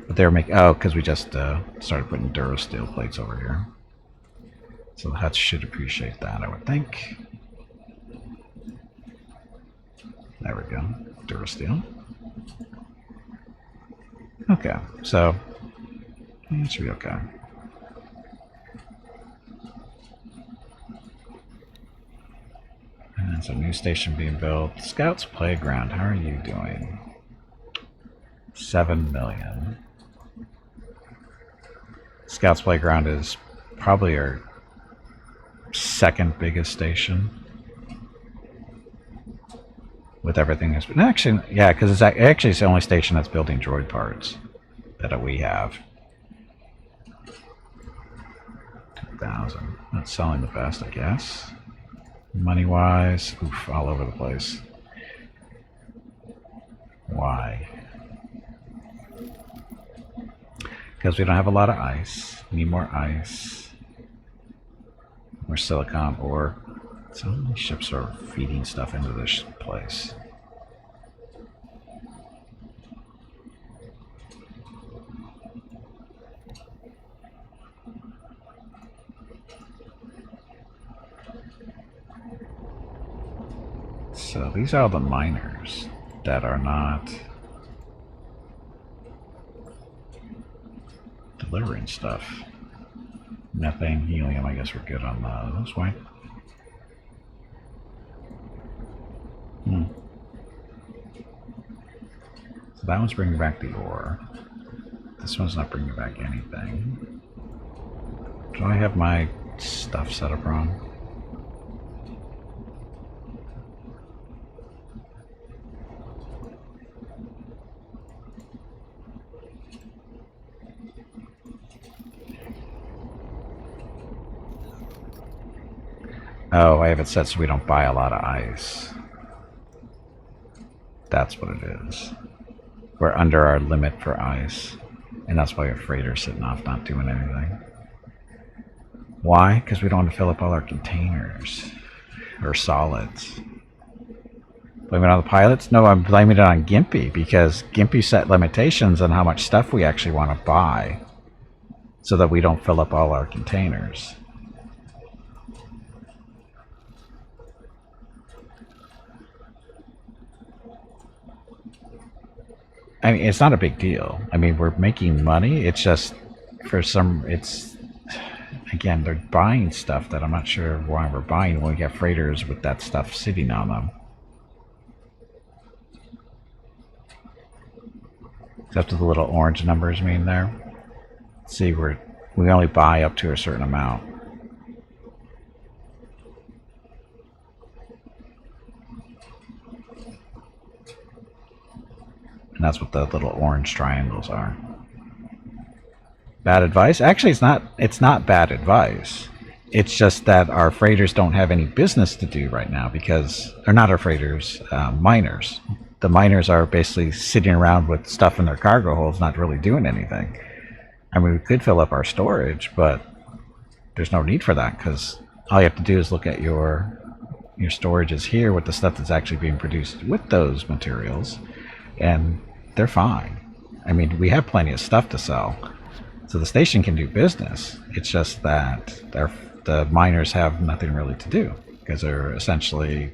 But they're making... Oh, because we just started putting Durasteel plates over here. So the Huts should appreciate that, I would think. There we go. Durasteel. Okay, so it should be okay. And there's a new station being built. Scouts Playground, how are you doing? 7 million. Scouts Playground is probably our second biggest station. With everything that's been actually, yeah, because it's actually the only station that's building droid parts that we have. 2,000. Not selling the best, I guess. Money wise, oof, all over the place. Why? Because we don't have a lot of ice. We need more ice. More silicon ore. So many ships are feeding stuff into this place. So these are the miners that are not delivering stuff. Methane, helium, I guess we're good on those, right? So that one's bringing back the ore. This one's not bringing back anything. Do I have my stuff set up wrong? Oh, I have it set so we don't buy a lot of ice. That's what it is. We're under our limit for ice. And that's why our freighter's sitting off not doing anything. Why? Because we don't want to fill up all our containers. Or solids. Blame it on the pilots? No, I'm blaming it on Gimpy. Because Gimpy set limitations on how much stuff we actually want to buy. So that we don't fill up all our containers. I mean, it's not a big deal. I mean, we're making money. It's just, for some, it's, again, they're buying stuff that I'm not sure why we're buying when we get freighters with that stuff sitting on them. Except for the little orange numbers mean there. See, we only buy up to a certain amount. And that's what the little orange triangles are. Bad advice? Actually, it's not bad advice. It's just that our freighters don't have any business to do right now because they're not our freighters, miners. The miners are basically sitting around with stuff in their cargo holds, not really doing anything. I mean, we could fill up our storage, but there's no need for that because all you have to do is look at your storages here with the stuff that's actually being produced with those materials. And they're fine. I mean, we have plenty of stuff to sell. So the station can do business. It's just that the miners have nothing really to do because they're essentially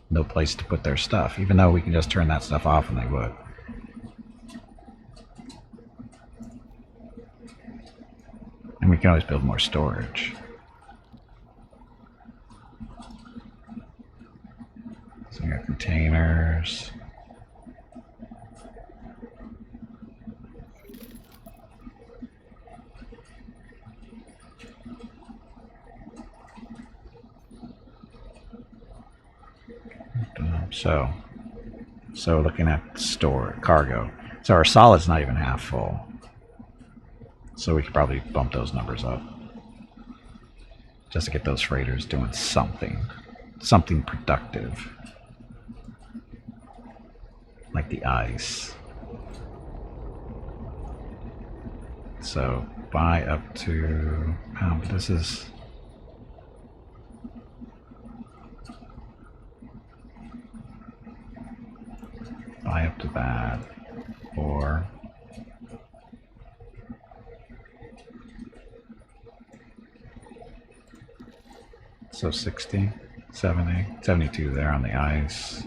no place to put their stuff, even though we can just turn that stuff off and they would. And we can always build more storage. So we got containers. So looking at cargo. So our solid's not even half full. So we could probably bump those numbers up. Just to get those freighters doing something productive. Like the ice. So buy up to, this is, buy up to that, or so 60, 70, 72 there on the ice.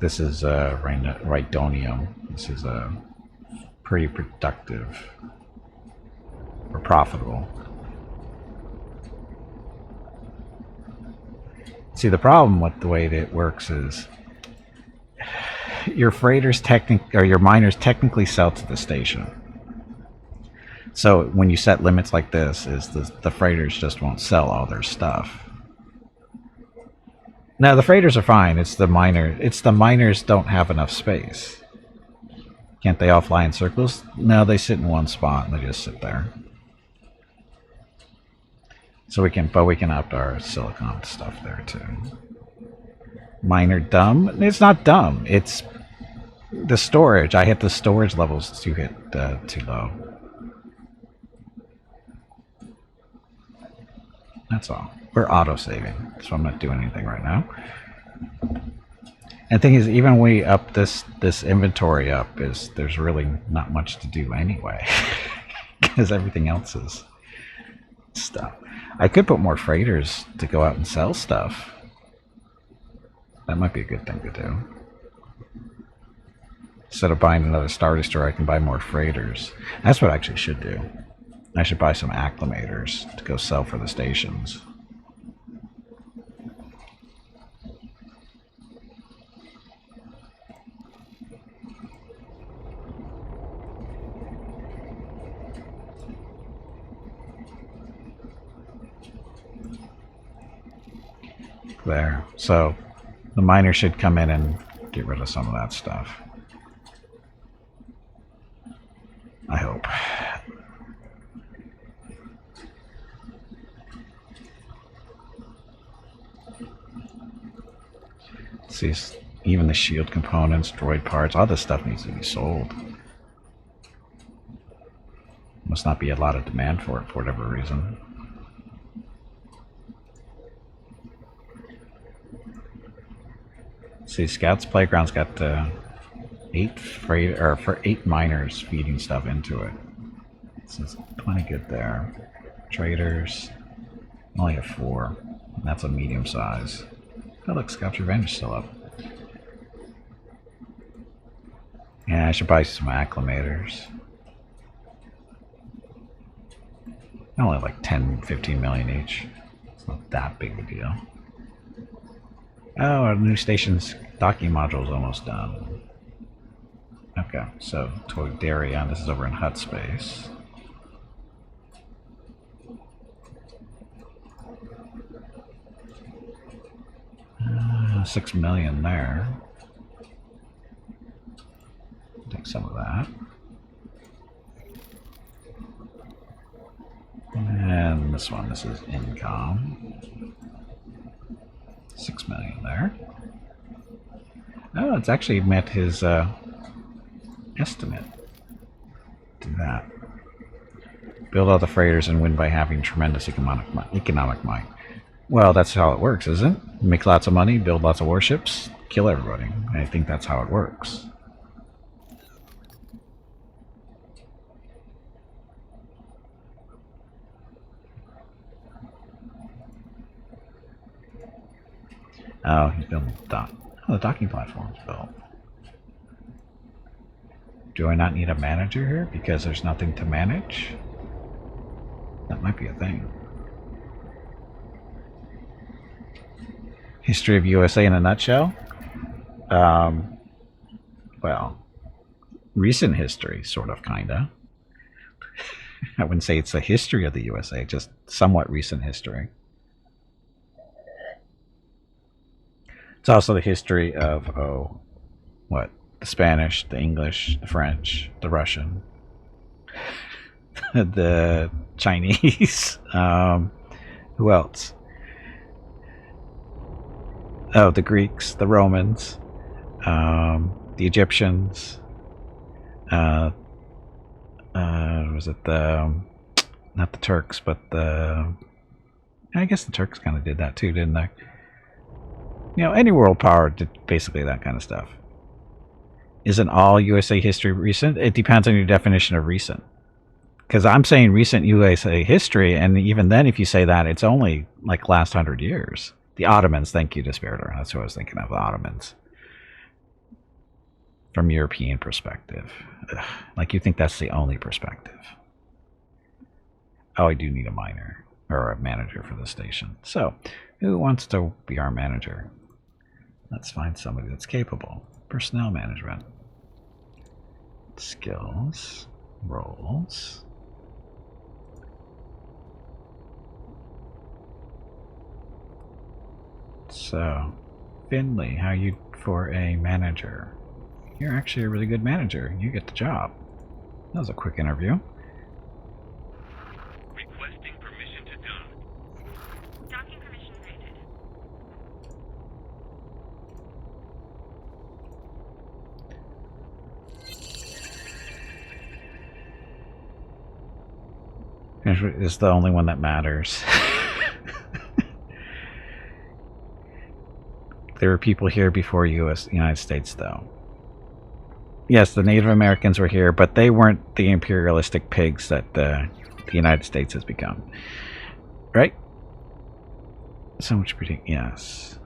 This is rhydonium. This is pretty productive or profitable. See, the problem with the way that it works is your freighters your miners technically sell to the station. So when you set limits like this, is the freighters just won't sell all their stuff. Now the freighters are fine. It's the miners don't have enough space. Can't they all fly in circles? No, they sit in one spot and they just sit there. So we can up our silicon stuff there too. Miner dumb? It's not dumb. It's the storage. I hit the storage levels too low. That's all. We're auto-saving, so I'm not doing anything right now. And the thing is, even when we up this inventory up, there's really not much to do anyway, because everything else is stuff. I could put more freighters to go out and sell stuff. That might be a good thing to do. Instead of buying another Star Destroyer, I can buy more freighters. That's what I actually should do. I should buy some acclimators to go sell for the stations. There. So the miner should come in and get rid of some of that stuff. I hope. See, even the shield components, droid parts, all this stuff needs to be sold. Must not be a lot of demand for it for whatever reason. See, Scout's Playground's got 8 miners feeding stuff into it. So it's plenty good there. Traders, only have 4. And that's a medium size. Oh look, Scout's Revenge is still up. Yeah, I should buy some acclimators. Only like 10, 15 million each. It's not that big a deal. Oh, our new station's docking module is almost done. Okay, so Toydarion, this is over in hut space. $6 million there. Take some of that. And this one, this is income. 6 million there. Oh, it's actually met his estimate. Do that. Build all the freighters and win by having tremendous economic might. Well, that's how it works, isn't it? Make lots of money, build lots of warships, kill everybody. I think that's how it works. Oh, he's building the dock. Oh, the docking platform's built. Do I not need a manager here because there's nothing to manage? That might be a thing. History of USA in a nutshell? Well, recent history, sort of, kinda. I wouldn't say it's the history of the USA, just somewhat recent history. It's also the history of, the Spanish, the English, the French, the Russian, the Chinese, who else? Oh, the Greeks, the Romans, the Egyptians, was it not the Turks, but I guess the Turks kind of did that too, didn't they? You know, any world power did basically that kind of stuff. Isn't all USA history recent? It depends on your definition of recent. Because I'm saying recent USA history, and even then, if you say that, it's only like last 100 years. The Ottomans, thank you, Desperator. That's what I was thinking of, the Ottomans. From European perspective. Ugh, like you think that's the only perspective. Oh, I do need a miner, or a manager for the station. So, who wants to be our manager? Let's find somebody that's capable. Personnel management. Skills. Roles. So, Finley, how you for a manager? You're actually a really good manager. You get the job. That was a quick interview. Requesting permission to dock. Docking permission granted. Is the only one that matters. There were people here before United States, though. Yes, the Native Americans were here, but they weren't the imperialistic pigs that the United States has become. Right? So much pretty. Yes.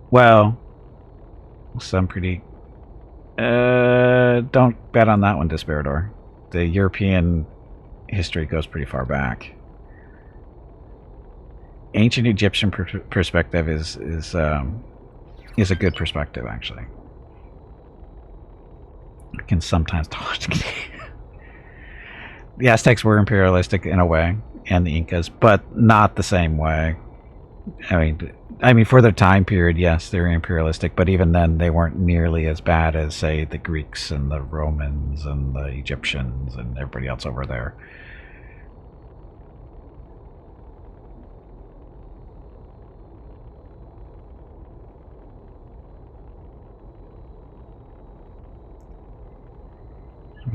Well, Some pretty... don't bet on that one, Desperador. The European history goes pretty far back. Ancient Egyptian perspective is a good perspective, actually. I can sometimes tolerate. The Aztecs were imperialistic in a way, and the Incas, but not the same way. I mean, for their time period, yes, they were imperialistic, but even then, they weren't nearly as bad as, say, the Greeks and the Romans and the Egyptians and everybody else over there.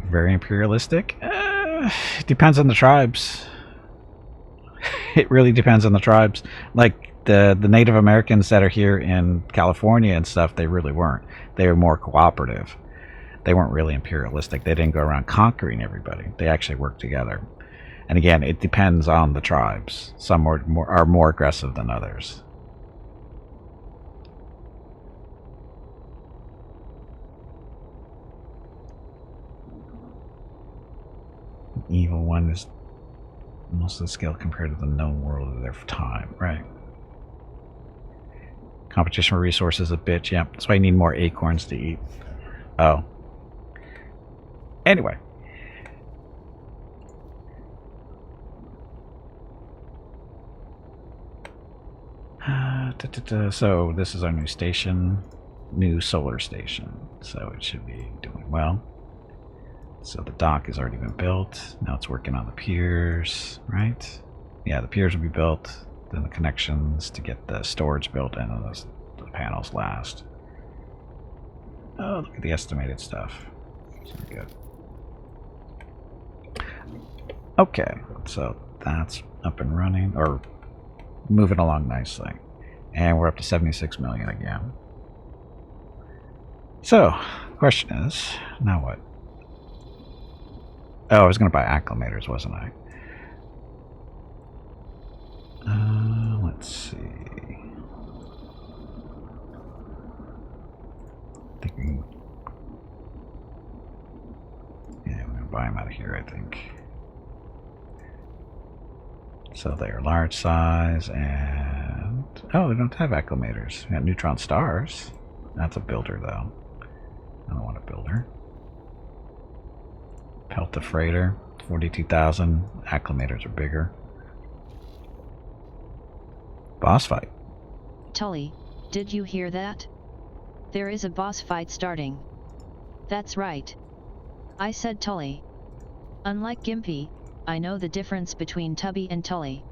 Very imperialistic? Depends on the tribes. It really depends on the tribes. Like the Native Americans that are here in California and stuff, they really weren't. They were more cooperative. They weren't really imperialistic. They didn't go around conquering everybody. They actually worked together. And again, it depends on the tribes. Some are more aggressive than others. Evil one is most of the scale compared to the known world of their time, right? Competition for resources a bitch, yeah. That's why you need more acorns to eat. Oh. Anyway. So this is our new station, new solar station. So it should be doing well. So the dock has already been built. Now it's working on the piers, right? Yeah, the piers will be built. Then the connections to get the storage built, and then the panels last. Oh, look at the estimated stuff. Very good. Okay, so that's up and running, or moving along nicely. And we're up to 76 million again. So, the question is, now what? Oh, I was going to buy acclimators, wasn't I? Let's see. I think we can... Yeah, we're going to buy them out of here, I think. So they are large size and... Oh, they don't have acclimators. We got neutron stars. That's a builder, though. I don't want a builder. Pelta freighter, 42,000. Acclimators are bigger. Boss fight. Tully, did you hear that? There is a boss fight starting. That's right. I said Tully. Unlike Gimpy, I know the difference between Tubby and Tully.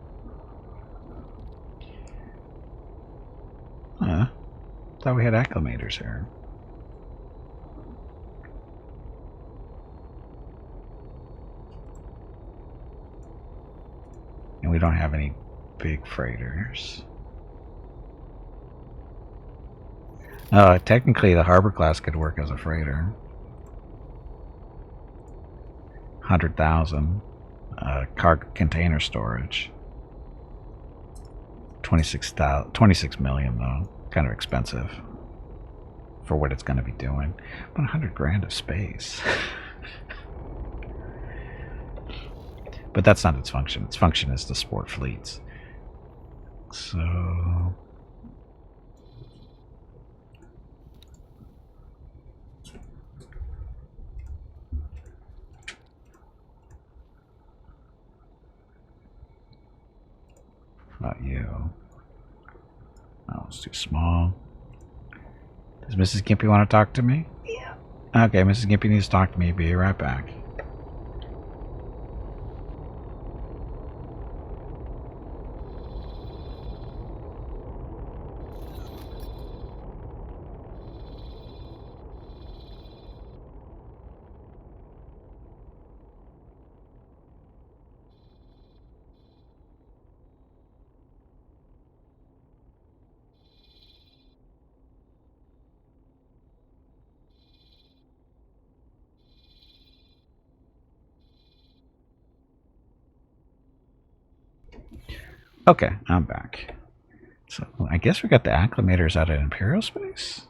Huh. Thought we had acclimators here. And we don't have any big freighters. Technically the harbor class could work as a freighter. 100,000 cargo container storage. 26 million though. Kind of expensive for what it's going to be doing. But 100 grand of space. But that's not its function. Its function is to support fleets. So... Not you. Oh, it's too small. Does Mrs. Gimpy want to talk to me? Yeah. Okay, Mrs. Gimpy needs to talk to me. Be right back. Okay, I'm back. So I guess we got the acclimators out of Imperial space.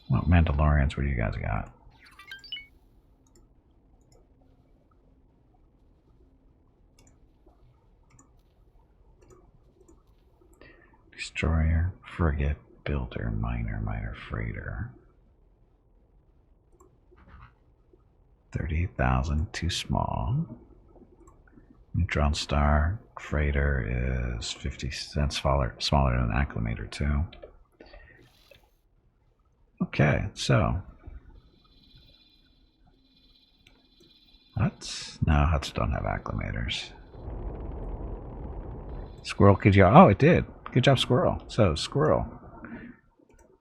What Mandalorians? What do you guys got? Destroyer, frigate, builder, miner, freighter. 38,000, too small. Neutron star, freighter is 50 cents smaller than an acclimator too. Okay, so huts? No, huts don't have acclimators. Squirrel, could you? Oh, it did. Good job, Squirrel. So, Squirrel.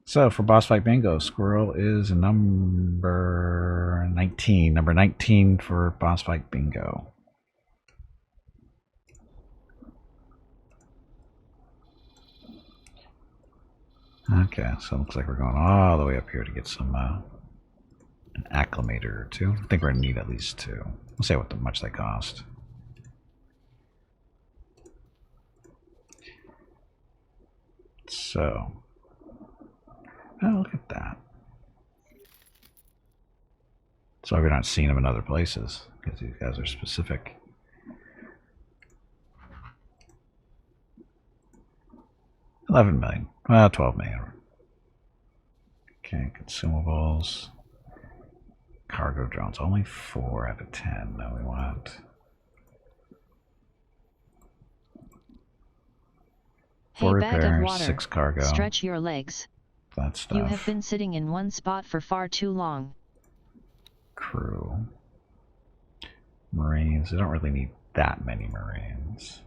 So, for boss fight bingo, Squirrel is number 19. Number 19 for boss fight bingo. Okay, so it looks like we're going all the way up here to get some an acclimator or two. I think we're going to need at least two. We'll see what much they cost. So, oh, look at that. So we're not seeing them in other places because these guys are specific. $11 million. Well, 12 million. Okay, consumables. Cargo drones. Only 4 out of 10. No, we want. Hey, 4 bag of repairs, water. 6 cargo. Stretch your legs. That stuff. You have been sitting in one spot for far too long. Crew. Marines. We don't really need that many Marines.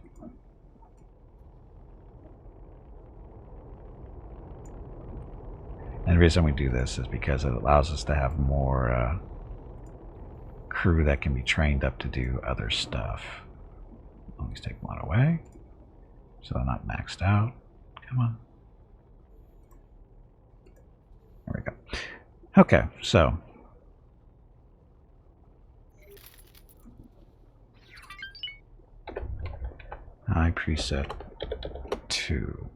And the reason we do this is because it allows us to have more crew that can be trained up to do other stuff. Let's take one away. So they're not maxed out. Come on. There we go. Okay, so. High preset 2.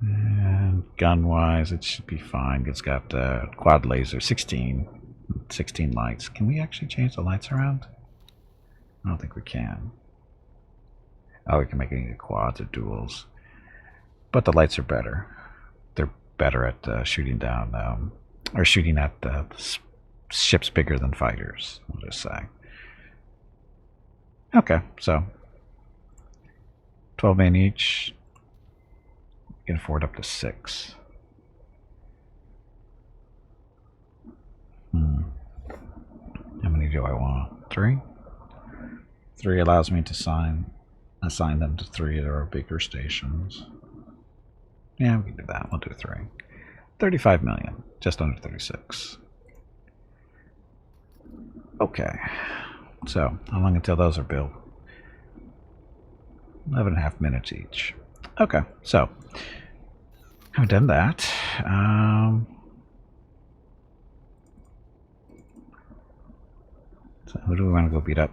And gun-wise, it should be fine. It's got quad laser, 16 lights. Can we actually change the lights around? I don't think we can. Oh, we can make it into quads or duals. But the lights are better. They're better at shooting down, or shooting at ships bigger than fighters, we'll just say. Okay, so 12 man each. You can afford up to 6. How many do I want? 3? 3 allows me to assign them to 3 of our bigger stations. Yeah, we can do that. We'll do 3. 35 million, just under 36. Okay, so how long until those are built? 11.5 minutes each. Okay, so I've done that. So who do we want to go beat up?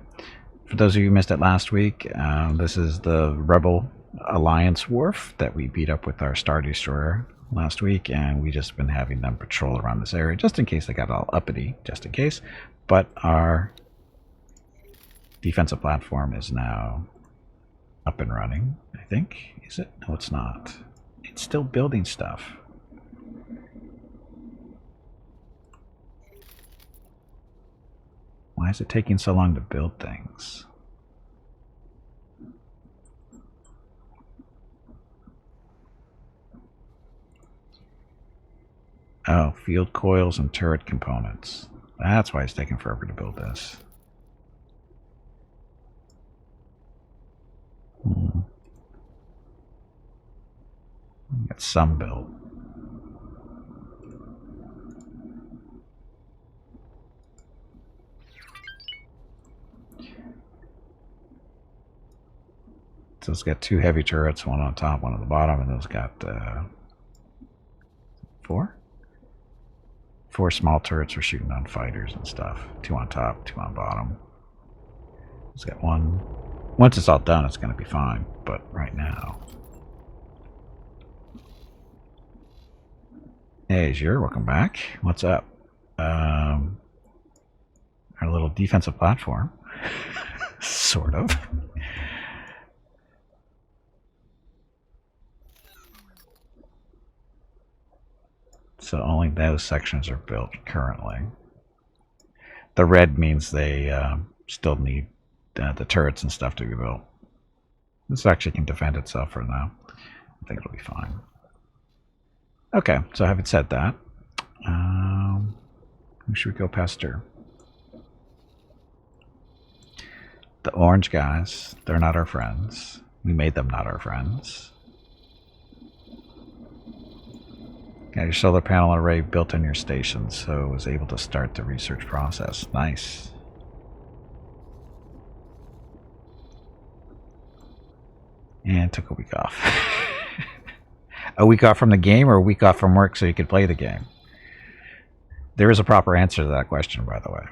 For those of you who missed it last week, this is the Rebel Alliance wharf that we beat up with our Star Destroyer last week, and we just been having them patrol around this area just in case they got all uppity, just in case. But our defensive platform is now up and running, I think. Is it? No, it's not. It's still building stuff. Why is it taking so long to build things? Oh, field coils and turret components. That's why it's taking forever to build this. Got some built. So it's got 2 heavy turrets, one on top, one on the bottom, and it's got 4 small turrets for shooting on fighters and stuff. 2 on top, 2 on bottom. It's got 1. Once it's all done, it's going to be fine, but right now. Hey, Azure, welcome back. What's up? Our little defensive platform. Sort of. So only those sections are built currently. The red means they still need the turrets and stuff to be built. This actually can defend itself for now. I think it'll be fine. Okay, so having said that, who should we go past her? The orange guys, they're not our friends. We made them not our friends. Got your solar panel array built on your station, so it was able to start the research process. Nice. And took a week off. A week off from the game or a week off from work so you could play the game? There is a proper answer to that question, by the way.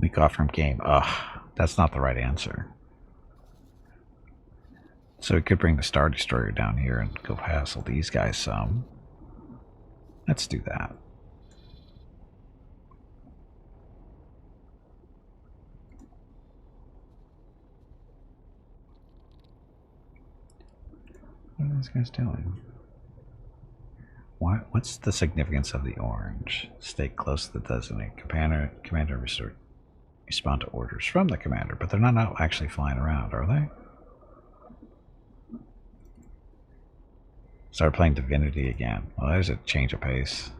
Week off from game. Ugh, that's not the right answer. So we could bring the Star Destroyer down here and go hassle these guys some. Let's do that. What are these guys doing? What's the significance of the orange? Stay close to the designated commander respond to orders from the commander, but they're not out actually flying around, are they? Start playing Divinity again. Well, there's a change of pace.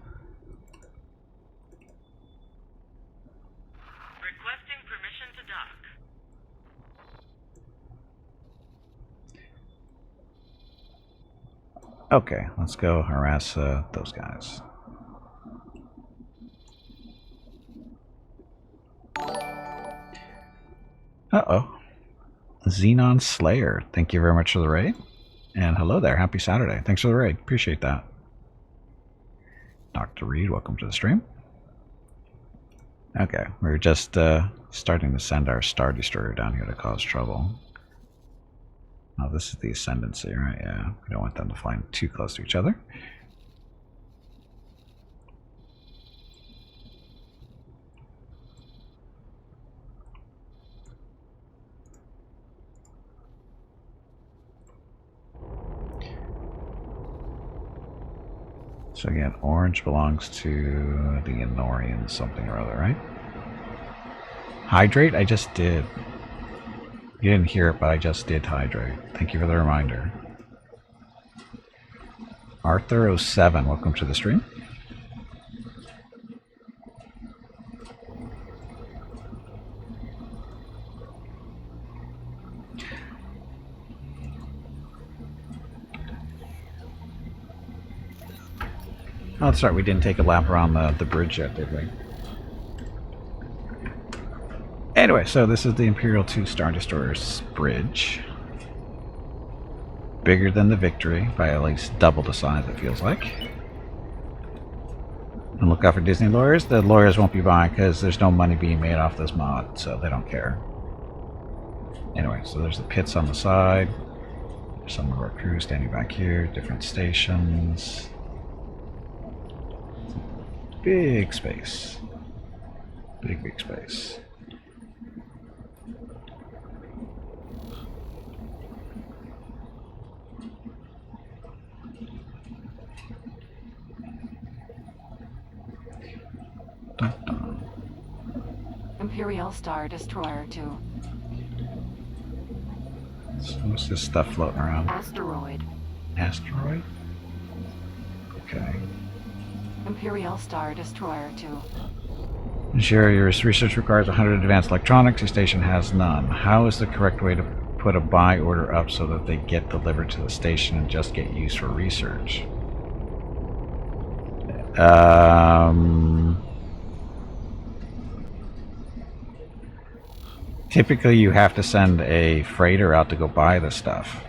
Requesting permission to dock. Okay, let's go harass those guys. Uh-oh. Xenon Slayer, thank you very much for the raid. And hello there, happy Saturday. Thanks for the raid, appreciate that. Dr. Reed, welcome to the stream. Okay, we're just starting to send our Star Destroyer down here to cause trouble. Oh, this is the Ascendancy, right? Yeah, we don't want them to fly too close to each other. So again, orange belongs to the Enorian something or other, right? Hydrate? I just did. You didn't hear it, but I just did hydrate. Thank you for the reminder. Arthur07, welcome to the stream. Oh, that's right, we didn't take a lap around the bridge yet, did we? Anyway, so this is the Imperial 2 Star Destroyer's bridge. Bigger than the Victory, by at least double the size it feels like. And look out for Disney lawyers. The lawyers won't be buying because there's no money being made off this mod, so they don't care. Anyway, so there's the pits on the side. There's some of our crew standing back here, different stations. Big space. Big, big space. Dun, dun. Imperial Star Destroyer 2. So what's this stuff floating around? Asteroid. Asteroid? Okay. Imperial Star Destroyer 2. Sure, your research requires 100 advanced electronics. Your station has none. How is the correct way to put a buy order up so that they get delivered to the station and just get used for research? Typically, you have to send a freighter out to go buy the stuff.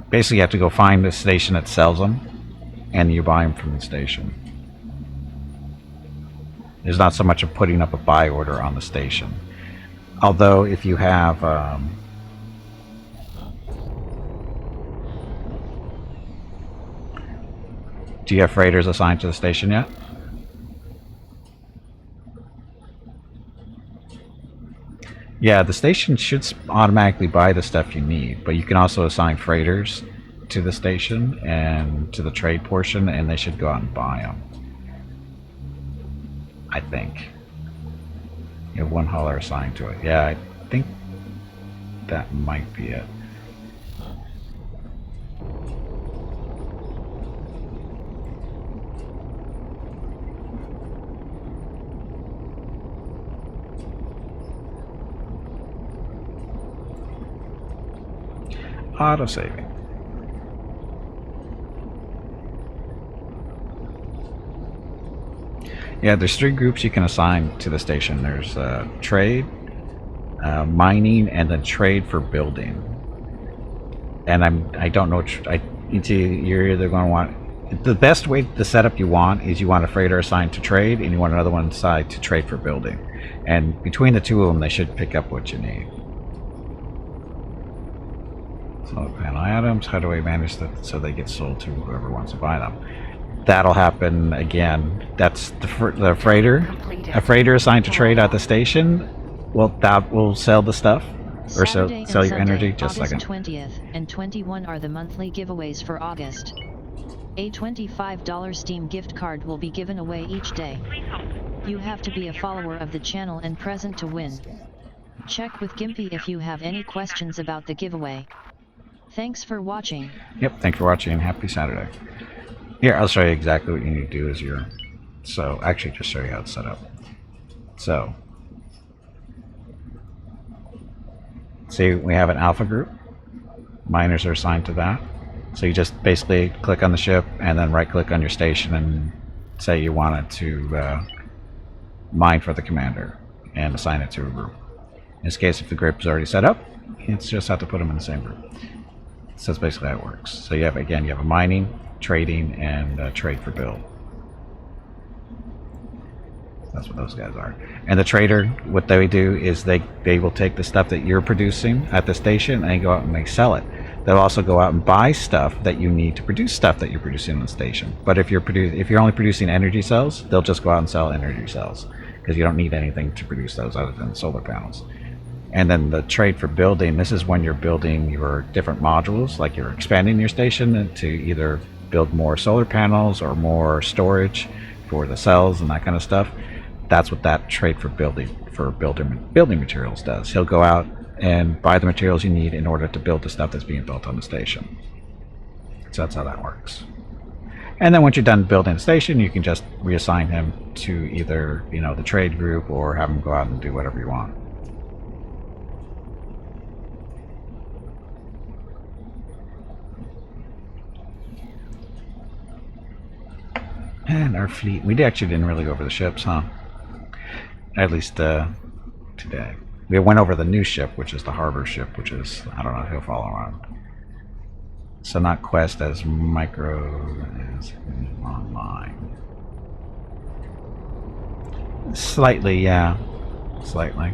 Basically, you have to go find the station that sells them and you buy them from the station. There's not so much of putting up a buy order on the station. Although if you have do you have freighters assigned to the station yet? Yeah, the station should automatically buy the stuff you need, but you can also assign freighters to the station and to the trade portion, and they should go out and buy them. I think. You have one hauler assigned to it. Yeah, I think that might be it. Auto-saving. Yeah, there's 3 groups you can assign to the station. There's trade, mining, and then trade for building. And I don't know. You're either going to want the best way, the setup you want is you want a freighter assigned to trade, and you want another one assigned to trade for building. And between the 2 of them, they should pick up what you need. Solar panel items. How do I manage that so they get sold to whoever wants to buy them? That'll happen again. That's the freighter. A freighter assigned to trade at the station. Well, that will sell the stuff or sell your Sunday, energy. Just a August second. 20th and 21 are the monthly giveaways for August. A $25 Steam gift card will be given away each day. You have to be a follower of the channel and present to win. Check with Gimpy if you have any questions about the giveaway. Thanks for watching. Yep, thanks for watching and happy Saturday. Here, I'll show you exactly what you need to do as your... So, actually, just show you how it's set up. So, see, we have an alpha group. Miners are assigned to that. So you just basically click on the ship and then right-click on your station and say you want it to mine for the commander and assign it to a group. In this case, if the group is already set up, you just have to put them in the same group. So that's basically how it works. So you have, again, you have a mining, trading, and trade for build. That's what those guys are. And the trader, what they do is they will take the stuff that you're producing at the station and they go out and they sell it. They'll also go out and buy stuff that you need to produce stuff that you're producing on the station. But if you're only producing energy cells, they'll just go out and sell energy cells because you don't need anything to produce those other than solar panels. And then the trade for building, this is when you're building your different modules, like you're expanding your station to either build more solar panels or more storage for the cells and that kind of stuff. That's what that trade for building materials does. He'll go out and buy the materials you need in order to build the stuff that's being built on the station. So that's how that works. And then once you're done building the station, you can just reassign him to either, you know, the trade group or have him go out and do whatever you want. And our fleet, we actually didn't really go over the ships, huh? At least today. We went over the new ship, which is the harbor ship, which is, I don't know, he'll follow around. So not Quest as Micro is online. Slightly, yeah. Slightly.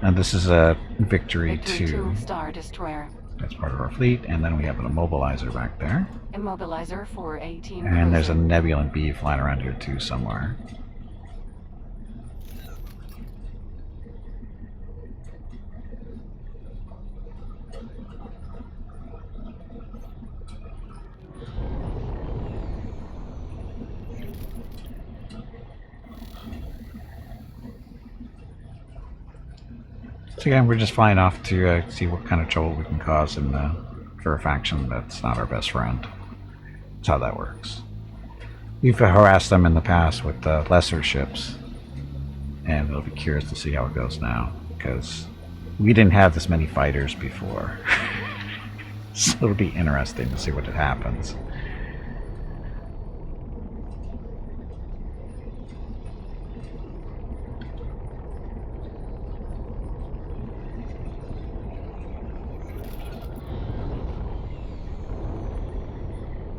And this is a Victory 2. Star Destroyer. That's part of our fleet. And then we have an immobilizer back there. Immobilizer for 18. And there's a nebulon-b flying around here too somewhere. So again, we're just flying off to see what kind of trouble we can cause for a faction that's not our best friend. That's how that works. We've harassed them in the past with lesser ships, and we'll be curious to see how it goes now, because we didn't have this many fighters before. So it'll be interesting to see what happens.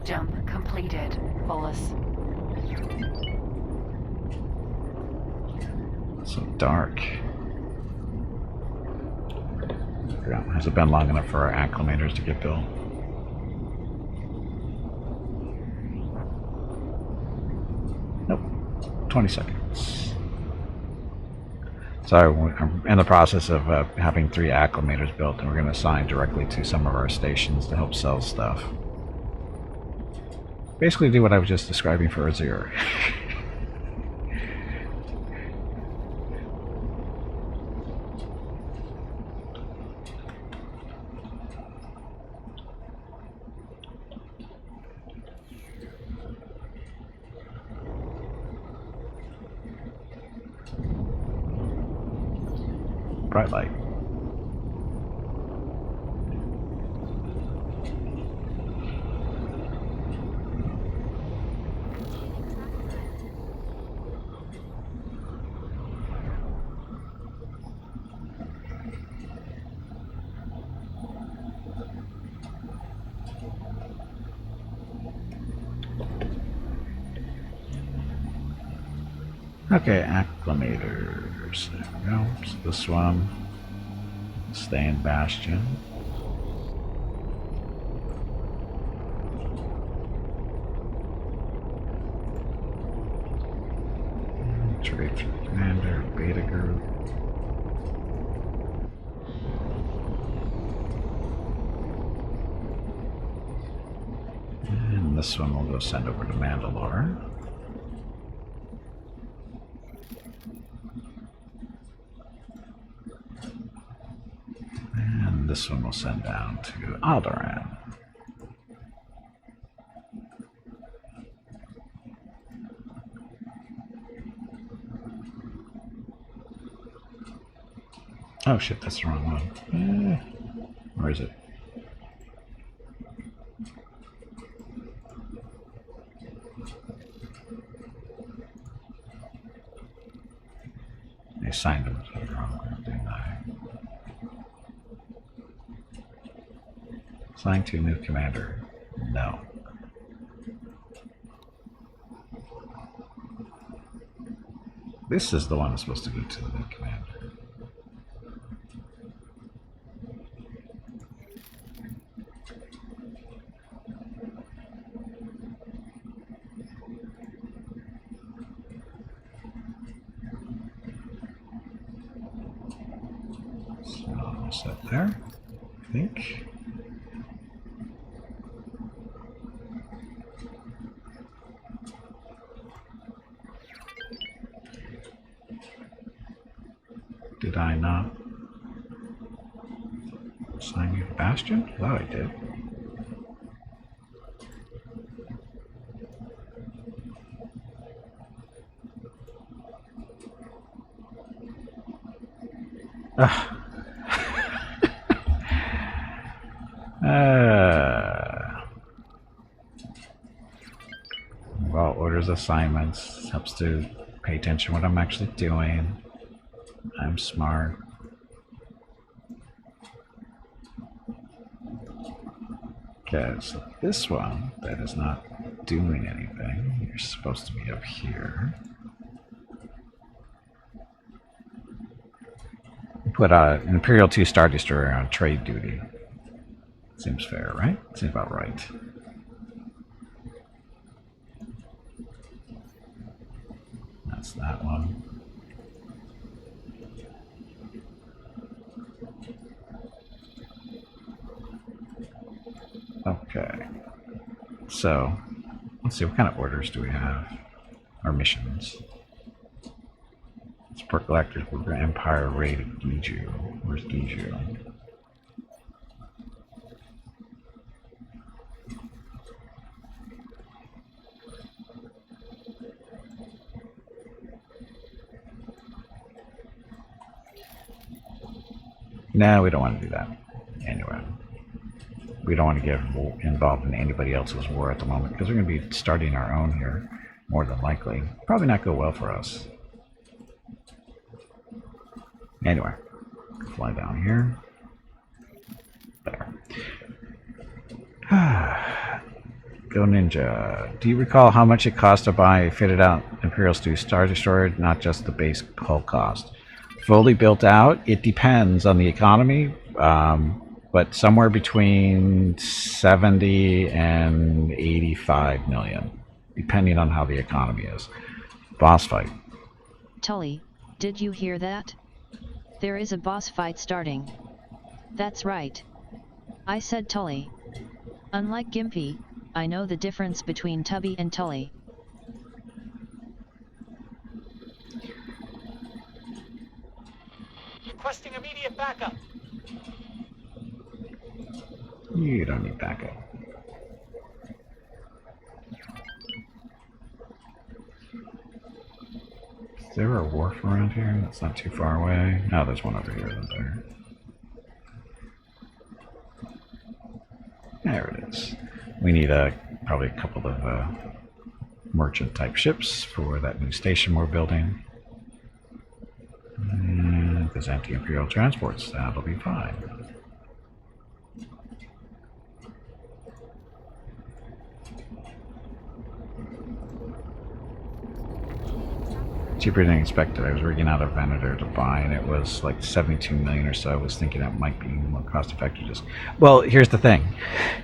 Jump complete. completed, Volus. So dark. Yeah, has it been long enough for our acclimators to get built? Nope. 20 seconds. So I'm in the process of having 3 acclimators built, and we're going to assign directly to some of our stations to help sell stuff. Basically do what I was just describing for Azure. Bright light. Okay, acclimators. There we go. So this one, stay in Bastion. Trade for the commander, beta group. And this one we'll go send over to Mandalore. And this one we'll send down to Alderaan. Oh shit, that's the wrong one. Where is it? I signed them to the wrong one, didn't I? Assign to new commander. No. This is the one that's supposed to go to the new commander. So set there, I think. Did I not assign you to Bastion? I thought I did. Well, orders assignments helps to pay attention to what I'm actually doing. I'm smart. Okay, so this one that is not doing anything, you're supposed to be up here. Put an Imperial 2 Star Destroyer on trade duty. Seems fair, right? Seems about right. That's that one. Okay. So, let's see, what kind of orders do we have? Or missions? Support collectors, we're Empire raid Giju. Where's Giju? No, we don't want to do that. Anyway. We don't want to get involved in anybody else's war at the moment because we're going to be starting our own here, more than likely. Probably not go well for us. Anyway, fly down here. There. Go Ninja. Do you recall how much it cost to buy a fitted out Imperial Star Destroyer, not just the base hull cost? Fully built out, it depends on the economy, but somewhere between 70 and 85 million, depending on how the economy is. Boss fight. Tully, did you hear that? There is a boss fight starting. That's right. I said Tully. Unlike Gimpy, I know the difference between Tubby and Tully. Requesting immediate backup. You don't need backup. Is there a wharf around here? That's not too far away. No, there's one over here. There. There it is. We need probably a couple of merchant type ships for that new station we're building. And there's anti-Imperial transports. That'll be fine. Cheaper than expected. I was rigging out a Venator to buy, and it was like 72 million or so. I was thinking that might be more cost effective. Just well, here's the thing: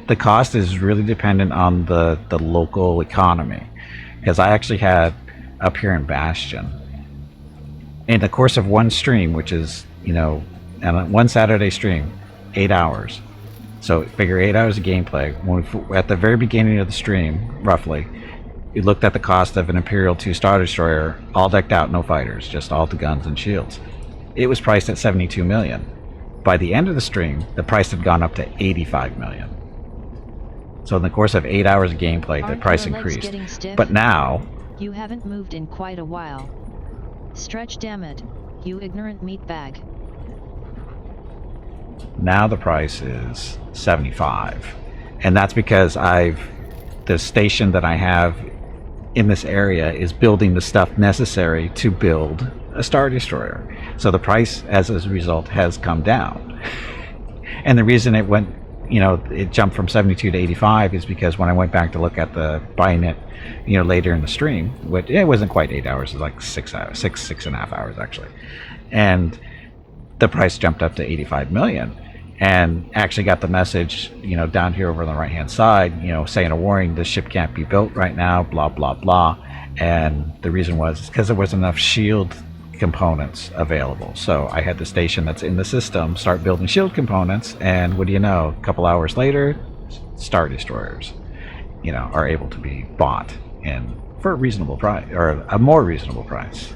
the cost is really dependent on the local economy. Because I actually had up here in Bastion, in the course of one stream, which is and one Saturday stream, 8 hours. So figure 8 hours of gameplay. When we, at the very beginning of the stream, roughly. We looked at the cost of an Imperial 2 Star Destroyer, all decked out, no fighters, just all the guns and shields. It was priced at 72 million. By the end of the stream, the price had gone up to 85 million. So in the course of 8 hours of gameplay, the price increased. But now... You haven't moved in quite a while. Stretch, damn it, you ignorant meatbag. Now the price is 75. And that's because the station that I have in this area is building the stuff necessary to build a Star Destroyer. So the price, as a result, has come down. And the reason it went, it jumped from 72 to 85 is because when I went back to look at the buying it, later in the stream, which it wasn't quite 8 hours, it was like 6 hours, six and a half hours actually. And the price jumped up to 85 million. And actually got the message, down here over on the right-hand side, saying a warning, this ship can't be built right now, blah, blah, blah. And the reason was because there wasn't enough shield components available. So I had the station that's in the system start building shield components, and what do you know, a couple hours later, Star Destroyers, are able to be bought for a reasonable price, or a more reasonable price.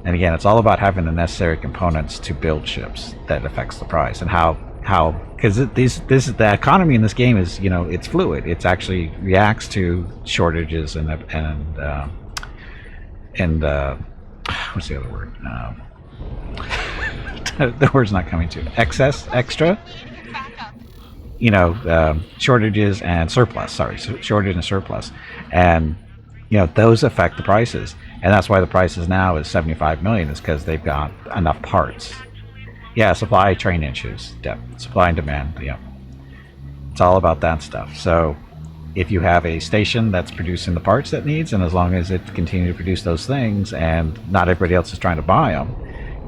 And again, it's all about having the necessary components to build ships that affects the price, and how because the economy in this game is it's fluid. It's actually reacts to shortages and what's the other word? The word's not coming to extra. Shortages and surplus. Sorry, shortage and surplus, and those affect the prices. And that's why the prices now is 75 million, is because they've got enough parts. Yeah, supply train issues, supply and demand, yeah. It's all about that stuff. So if you have a station that's producing the parts that needs, and as long as it continues to produce those things and not everybody else is trying to buy them,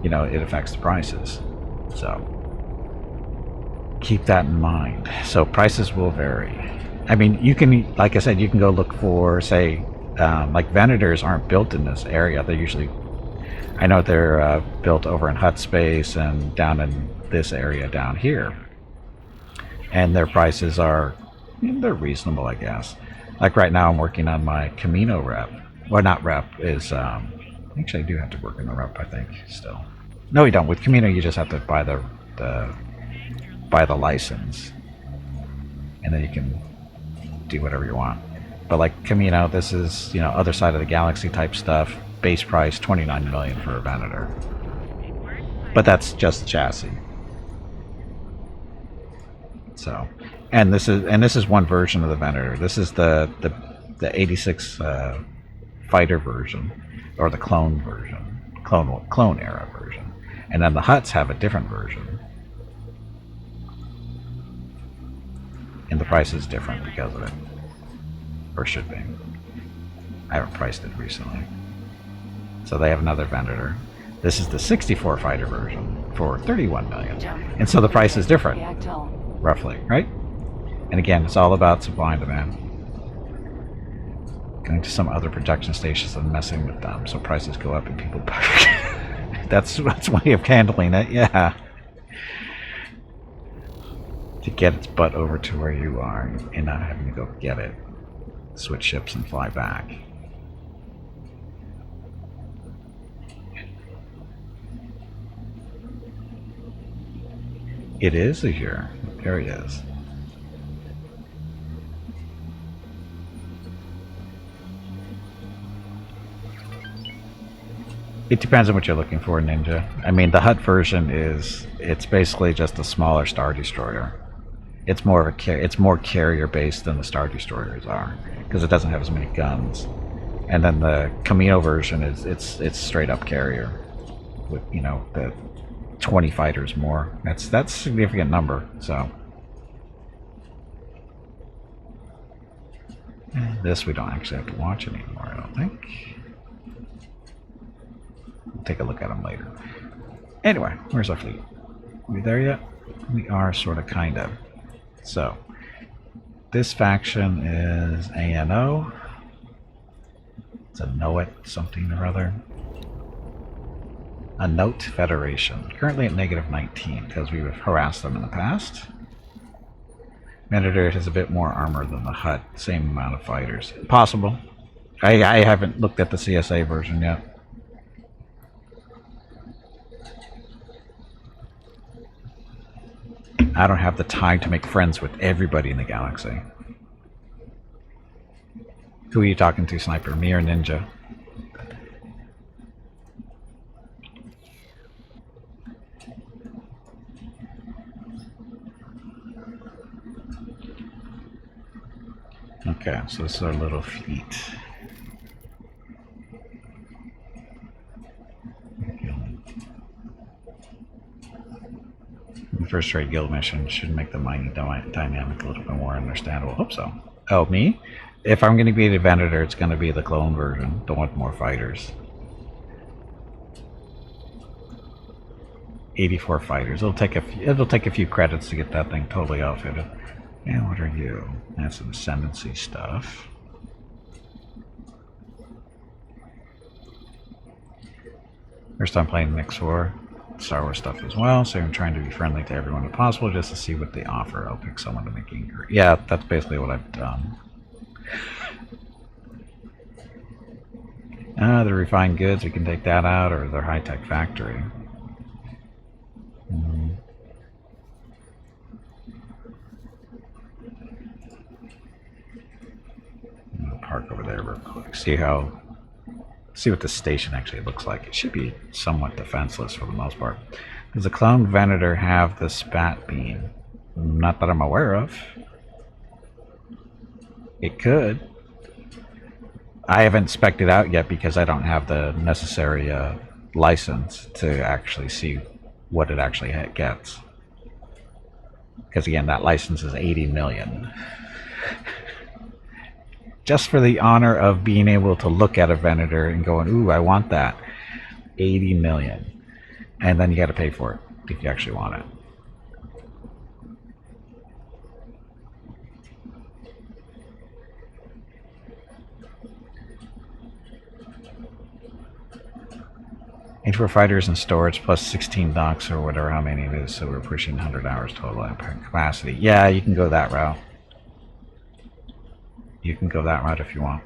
it affects the prices. So keep that in mind. So prices will vary. I mean, you can, like I said, you can go look for, say, like Venators aren't built in this area. They're usually, I know they're built over in Hut Space and down in this area down here. And their prices are, they're reasonable, I guess. Like right now I'm working on my Camino rep. Well, not rep, is, actually I do have to work in the rep, I think, still. No, you don't. With Camino you just have to buy the license. And then you can do whatever you want. But like Camino, this is, other side of the galaxy type stuff. Base price 29 million for a Venator. But that's just the chassis. So, and this is one version of the Venator. This is the 86 fighter version, or the clone version, clone era version. And then the Huts have a different version. And the price is different because of it. Or should be. I haven't priced it recently. So they have another vendor. This is the 64 fighter version for 31 million. And so the price is different, roughly, right? And again, it's all about supply and demand. Going to some other production stations and messing with them, so prices go up and people that's one way of handling it, yeah. To get its butt over to where you are and not having to go get it, switch ships and fly back. It is a year. There he is. It depends on what you're looking for, Ninja. I mean, the Hut version it's basically just a smaller Star Destroyer. It's more of it's more carrier based than the Star Destroyers are because it doesn't have as many guns. And then the Camino version it's straight up carrier with, you know, the 20 fighters more. That's a significant number. So this we don't actually have to watch anymore, I don't think. We'll take a look at them later. Anyway, where's our fleet? Are we there yet? We are sort of, kind of. So this faction is ANO. It's a Noet something or other. A Note Federation. Currently at -19 because we've harassed them in the past. Venator has a bit more armor than the Hut. Same amount of fighters. Possible. I haven't looked at the CSA version yet. I don't have the time to make friends with everybody in the galaxy. Who are you talking to, Sniper? Me or Ninja? Okay, so this is our little fleet. The first trade guild mission should make the mining dynamic a little bit more understandable. Hope so. Oh, me? If I'm going to be the Venator, it's going to be the clone version. Don't want more fighters. 84 fighters. It'll take a few credits to get that thing totally outfitted. And what are you? That's some ascendancy stuff. First time playing Mix4. Star Wars stuff as well, so I'm trying to be friendly to everyone if possible just to see what they offer. I'll pick someone to make angry. Yeah, that's basically what I've done. The refined goods, we can take that out, or their high-tech factory. I'm gonna park over there real quick. See what the station actually looks like. It should be somewhat defenseless for the most part. Does the clone Venator have the spat beam? Not that I'm aware of. It could. I haven't spec'd it out yet because I don't have the necessary license to actually see what it actually gets. Because again, that license is 80 million. Just for the honor of being able to look at a Venator and going, ooh, I want that. 80 million. And then you got to pay for it if you actually want it. For fighters and storage plus 16 docks or whatever, how many it is, so we're pushing 100 hours total capacity. Yeah, you can go that route. You can go that route if you want.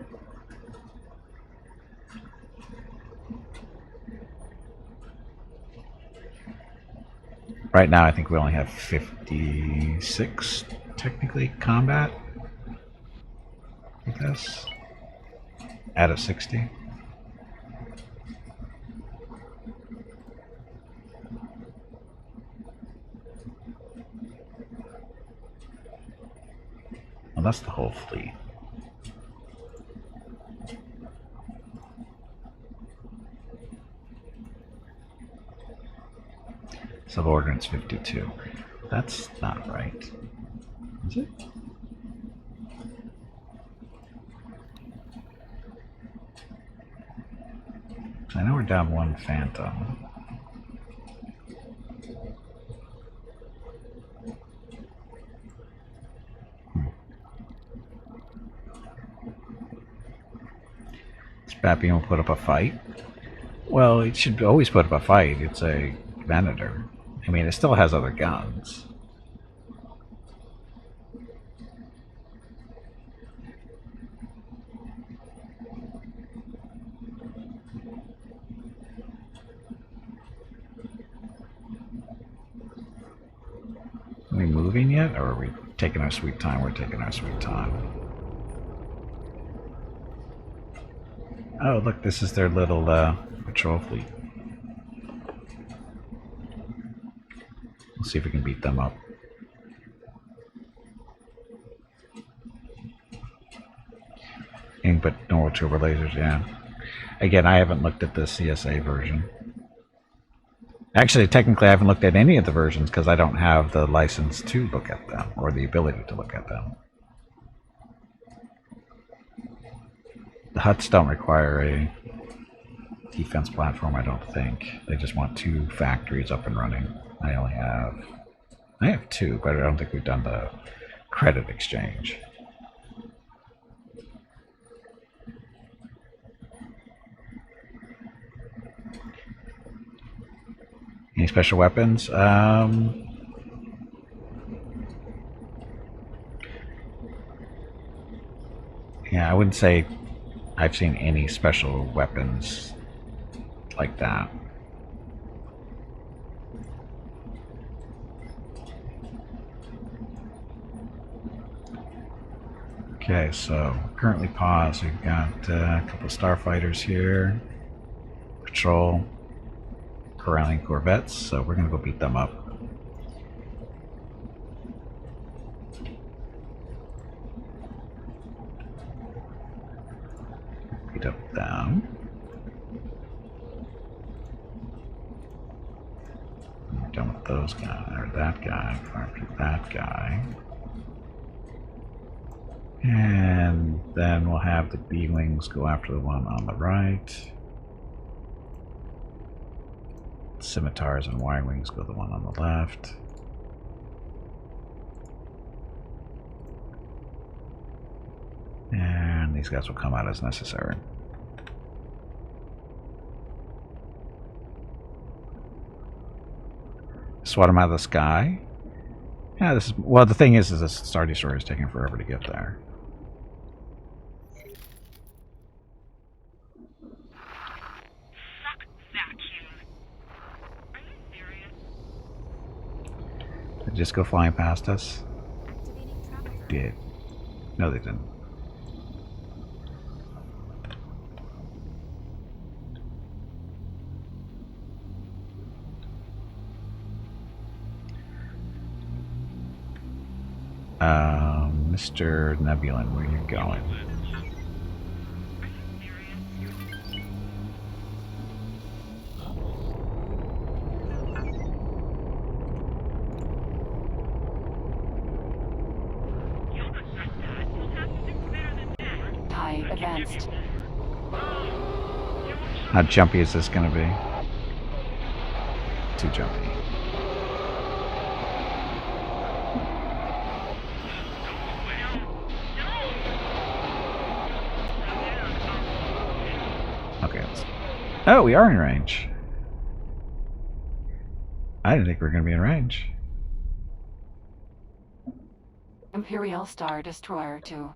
Right now I think we only have 56 technically combat, I guess, out of 60. Well, that's the whole fleet. Subordinates 52. That's not right. Is it? I know we're down one Phantom. This Pappy will put up a fight. Well, it should always put up a fight. It's a Venator. I mean, it still has other guns. Are we moving yet, or are we taking our sweet time? We're taking our sweet time. Oh, look, this is their little patrol fleet. Let's see if we can beat them up. But normal turbo lasers, yeah. Again, I haven't looked at the CSA version. Actually, technically, I haven't looked at any of the versions because I don't have the license to look at them, or the ability to look at them. The huts don't require a defense platform, I don't think. They just want 2 factories up and running. I have 2, but I don't think we've done the credit exchange. Any special weapons? Yeah, I wouldn't say I've seen any special weapons like that. Okay, so currently paused. We've got a couple of starfighters here. Patrol. Corralling corvettes, so we're gonna go beat them up. Beat up them. We're done with those guys, or that guy, after that guy. And then we'll have the B-Wings go after the one on the right. Scimitars and Y-Wings go the one on the left. And these guys will come out as necessary. Swat them out of the sky. Yeah, this is, well, the thing is this Star Destroyer is taking forever to get there. Did they just go flying past us? They did. No, they didn't. Mr. Nebulon, where are you going? Advanced. How jumpy is this going to be? Too jumpy. Okay. Oh, we are in range. I didn't think we were going to be in range. Imperial Star Destroyer 2.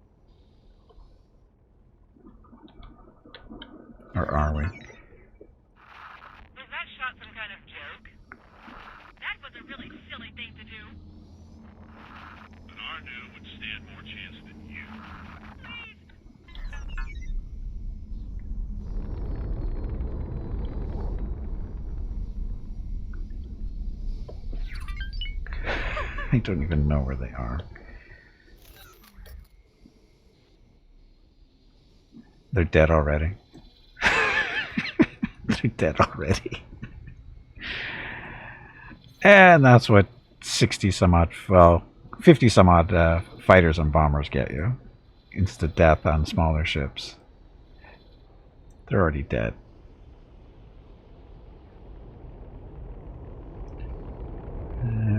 Or are we? Was that shot some kind of joke? That was a really silly thing to do. An Arnu would stand more chance than you. I don't even know where they are. They're dead already. They're dead already. And that's what 60 some odd, well, 50 some odd fighters and bombers get you. Instant death on smaller ships. They're already dead.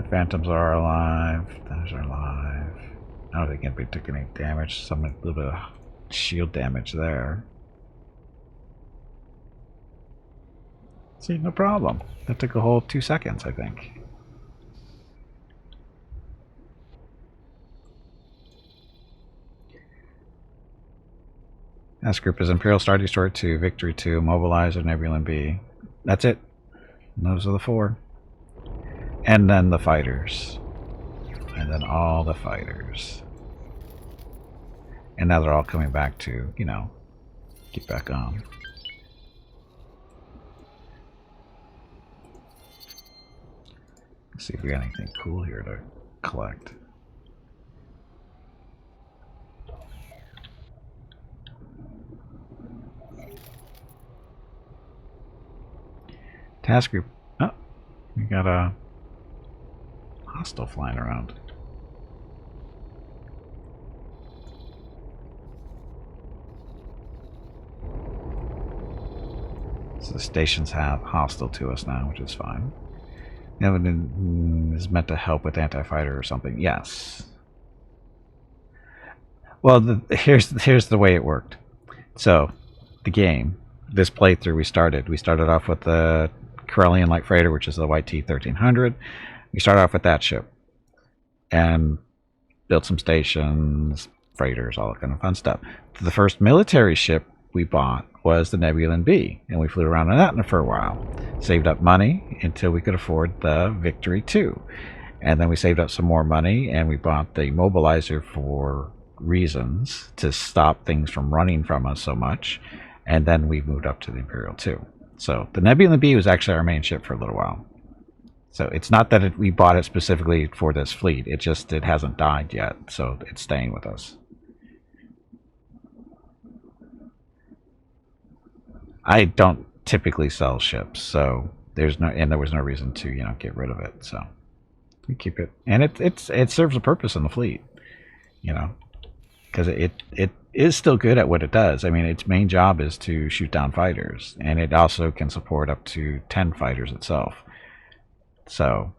And Phantoms are alive. Those are alive. I don't think anybody took any damage. Some a little bit of shield damage there. See, no problem. That took a whole 2 seconds, I think. Task group is Imperial Star Destroyer 2, Victory 2, Mobilizer, nebulon-b. That's it. Those are the 4. And then the fighters. And then all the fighters. And now they're all coming back to, you know, get back on. Let's see if we got anything cool here to collect. Task group. Oh, we got a hostile flying around. So the stations have hostile to us now, which is fine. The other one is meant to help with anti-fighter or something. Yes. Well, here's the way it worked. So, the game, this playthrough we started off with the Corellian light freighter, which is the YT-1300. We started off with that ship and built some stations, freighters, all that kind of fun stuff. The first military ship we bought was the nebulon-b, and we flew around on that for a while. Saved up money until we could afford the Victory 2. And then we saved up some more money, and we bought the mobilizer for reasons to stop things from running from us so much. And then we moved up to the Imperial 2. So the nebulon-b was actually our main ship for a little while. So it's not that we bought it specifically for this fleet. It just it hasn't died yet, so it's staying with us. I don't typically sell ships, so there was no reason to get rid of it. So we keep it, and it serves a purpose in the fleet, because it is still good at what it does. I mean, its main job is to shoot down fighters, and it also can support up to 10 fighters itself. So,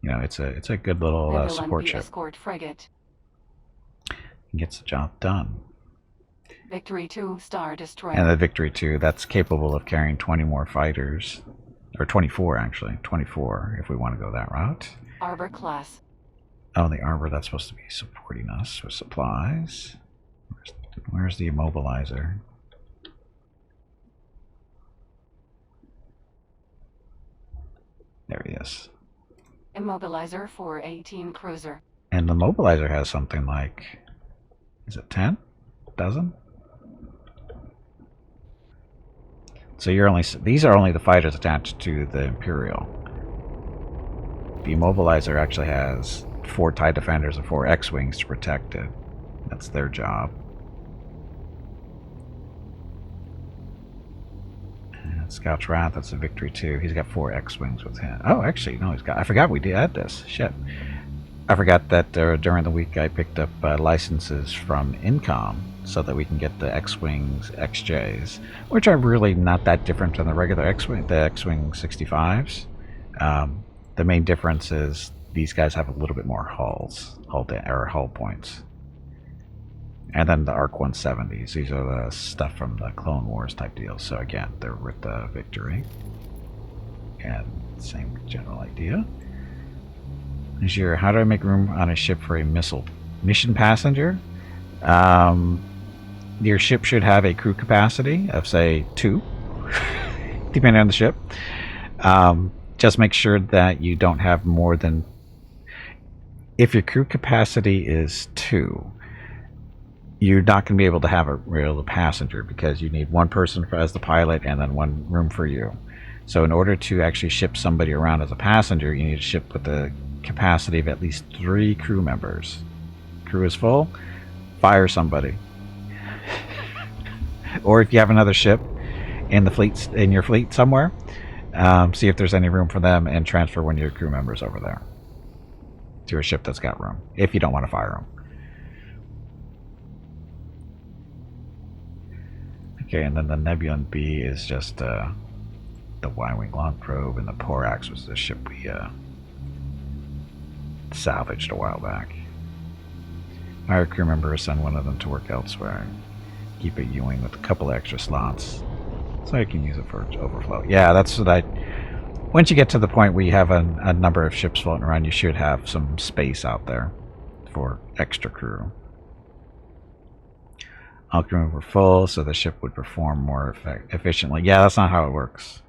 it's a good little support ship. Escort frigate. It gets the job done. Victory 2 Star Destroyer. And the Victory 2, that's capable of carrying 20 more fighters. Or 24, actually. 24, if we want to go that route. Arbor class. Oh, the Arbor, that's supposed to be supporting us with supplies. Where's the immobilizer? There he is. Immobilizer 418 cruiser. And the mobilizer has something like, is it 10? Dozen? So these are only the fighters attached to the Imperial. The immobilizer actually has 4 TIE Defenders and 4 X-Wings to protect it. That's their job. And Scout's Wrath, that's a Victory 2. He's got 4 X-Wings with him. Oh, actually, no, I forgot we did add this. Shit. I forgot that during the week I picked up licenses from Incom so that we can get the X-Wings XJs, which are really not that different than the regular X-Wing, the X-Wing 65s. The main difference is these guys have a little bit more hull points. And then the ARC 170s, these are the stuff from the Clone Wars type deals. So again, they're with the Victory. And same general idea. Azure, how do I make room on a ship for a mission passenger? Your ship should have a crew capacity of, say, 2, depending on the ship. Just make sure that you don't have more than... If your crew capacity is 2, you're not going to be able to have a real passenger because you need 1 person as the pilot and then 1 room for you. So in order to actually ship somebody around as a passenger, you need a ship with a capacity of at least 3 crew members. Crew is full, fire somebody. Or if you have another ship in your fleet somewhere, see if there's any room for them and transfer one of your crew members over there to a ship that's got room, if you don't want to fire them. Okay, and then the nebulon-b is just the Y-Wing long probe, and the Porax was the ship we salvaged a while back. Hire a crew member, send one of them to work elsewhere. Keep it Ewing with a couple extra slots, so I can use it for overflow. Yeah, that's what I... Once you get to the point where you have a number of ships floating around, you should have some space out there for extra crew. All crew were full, so the ship would perform more efficiently. Yeah, that's not how it works.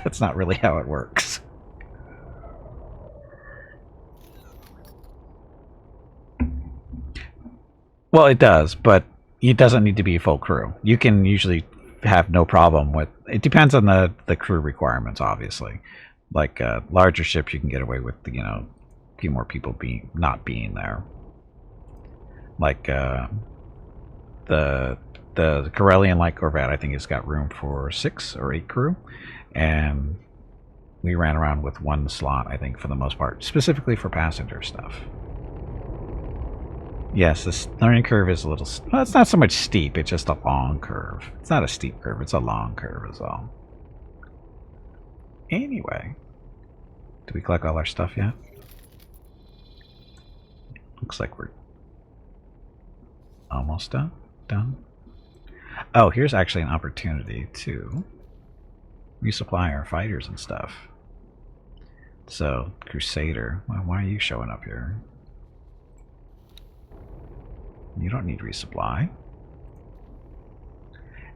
That's not really how it works. Well, it does, but it doesn't need to be full crew. You can usually have no problem with... It depends on the crew requirements, obviously. Like larger ships, you can get away with, you know, a few more people not being there. Like the Corellian light corvette, I think it's got room for 6 or 8 crew, and we ran around with 1 slot, I think, for the most part, specifically for passenger stuff. Yes, this learning curve is a little... Well, it's not so much steep, it's just a long curve. It's not a steep curve, it's a long curve is all. Anyway, did we collect all our stuff yet? Looks like we're almost done. Oh, here's actually an opportunity to resupply our fighters and stuff. So, Crusader, well, why are you showing up here? You don't need resupply.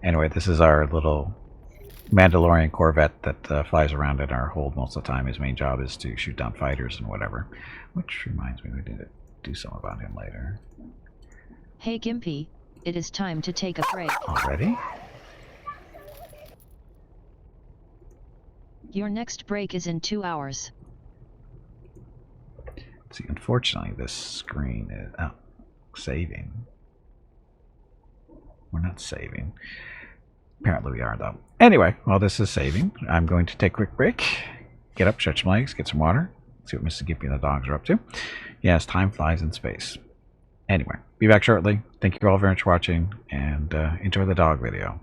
Anyway, this is our little Mandalorian corvette that flies around in our hold most of the time. His main job is to shoot down fighters and whatever. Which reminds me, we need to do something about him later. Hey Gimpy, it is time to take a break. Already? Your next break is in 2 hours. See, unfortunately, this screen is... Oh, saving. We're not saving. Apparently we are, though. Anyway, while this is saving, I'm going to take a quick break. Get up, stretch my legs, get some water. See what Mr. Gimpy and the dogs are up to. Yes, time flies in space. Anyway, be back shortly. Thank you all very much for watching, and enjoy the dog video.